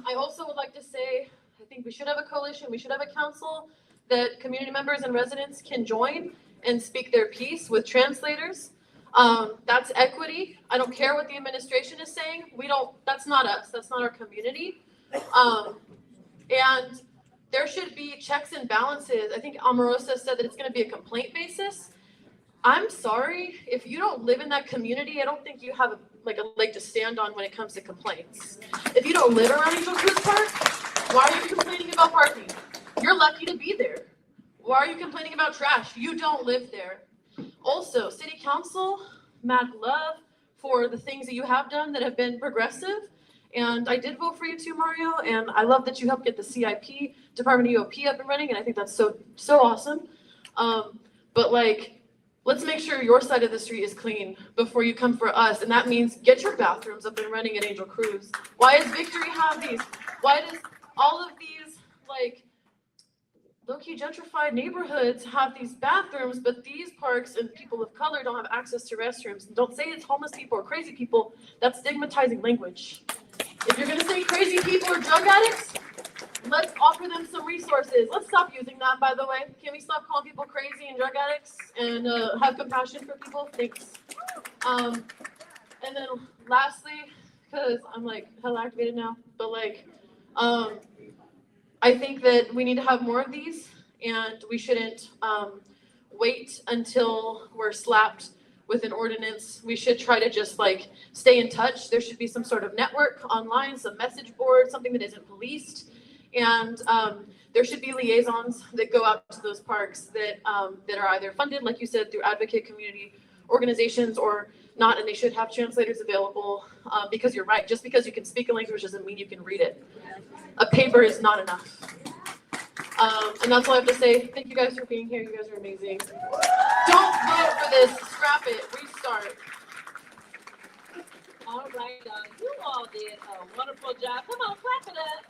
I also would like to say, I think we should have a coalition, we should have a council that community members and residents can join and speak their piece with translators. That's equity. I don't care what the administration is saying. That's not us. That's not our community. And there should be checks and balances. I think Omarosa said that it's going to be a complaint basis. I'm sorry, if you don't live in that community, I don't think you have a leg to stand on when it comes to complaints. If you don't live around Angel Cruz Park, why are you complaining about parking? You're lucky to be there. Why are you complaining about trash? You don't live there. Also, City Council, mad love for the things that you have done that have been progressive. And I did vote for you too, Mario. And I love that you helped get the CIP, Department of UOP up and running. And I think that's so awesome. But let's make sure your side of the street is clean before you come for us. And that means get your bathrooms up and running at Angel Cruz. Why does Victory have these? Why does all of these, low-key gentrified neighborhoods have these bathrooms, but these parks and people of color don't have access to restrooms? And don't say it's homeless people or crazy people. That's stigmatizing language. If you're gonna say crazy people or drug addicts, let's offer them some resources. Let's stop using that, by the way. Can we stop calling people crazy and drug addicts and have compassion for people? Thanks. And then lastly, because I'm hella activated now, but I think that we need to have more of these, and we shouldn't wait until we're slapped with an ordinance. We should try to just stay in touch. There should be some sort of network online, some message board, something that isn't policed. And there should be liaisons that go out to those parks that are either funded, like you said, through advocate community organizations or not, and they should have translators available because you're right. Just because you can speak a language doesn't mean you can read it. A paper is not enough. And that's all I have to say. Thank you guys for being here. You guys are amazing. Don't vote for this. Scrap it. Restart. All right, you all did a wonderful job. Come on, clap it up.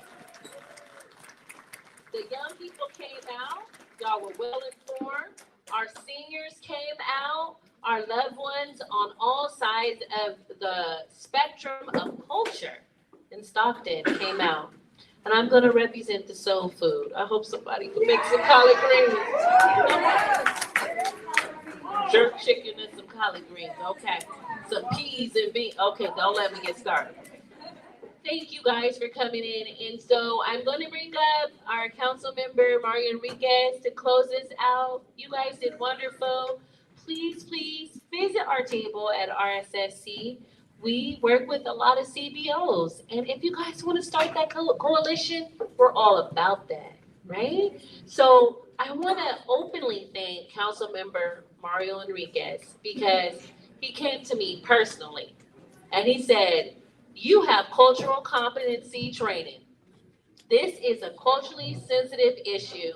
The young people came out. Y'all were well informed. Our seniors came out. Our loved ones on all sides of the spectrum of culture in Stockton came out. And I'm going to represent the soul food. I hope somebody can make some collard greens. Jerk chicken and some collard greens. Okay. Some peas and beans. Okay, don't let me get started. Thank you guys for coming in. And so I'm going to bring up our council member, Mario Enriquez, to close this out. You guys did wonderful. Please visit our table at RSSC. We work with a lot of CBOs. And if you guys want to start that coalition, we're all about that, right? So I want to openly thank Council Member Mario Enriquez because he came to me personally and he said, you have cultural competency training. This is a culturally sensitive issue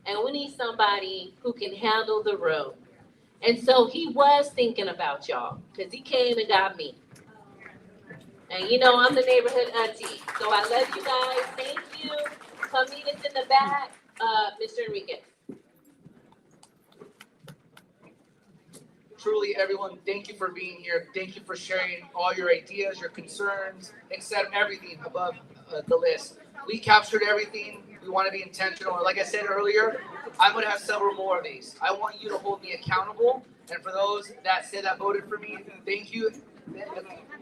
and we need somebody who can handle the room. And so he was thinking about y'all because he came and got me. And you know, I'm the neighborhood auntie. So I love you guys. Thank you. Come meet us in the back. Mr. Enriquez. Truly, everyone, thank you for being here. Thank you for sharing all your ideas, your concerns, except everything above the list. We captured everything. We want to be intentional. And like I said earlier, I'm going to have several more of these. I want you to hold me accountable. And for those that said that voted for me, thank you.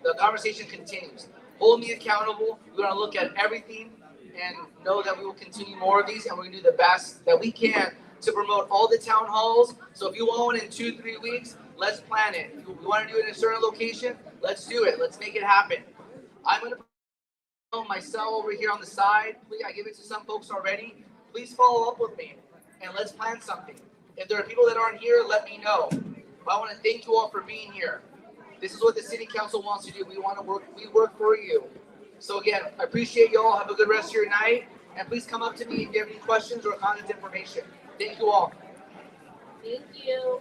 The conversation continues. Hold me accountable. We're going to look at everything and know that we will continue more of these, and we're going to do the best that we can to promote all the town halls. So if you want one in 2-3 weeks, let's plan it. If you want to do it in a certain location, let's do it. Let's make it happen. I'm going to put my cell over here on the side. Please, I give it to some folks already. Please follow up with me and let's plan something. If there are people that aren't here, let me know. But I want to thank you all for being here. This is what the city council wants to do. We want to work. We work for you. So again, I appreciate you all. Have a good rest of your night. And please come up to me if you have any questions or contact information. Thank you all. Thank you.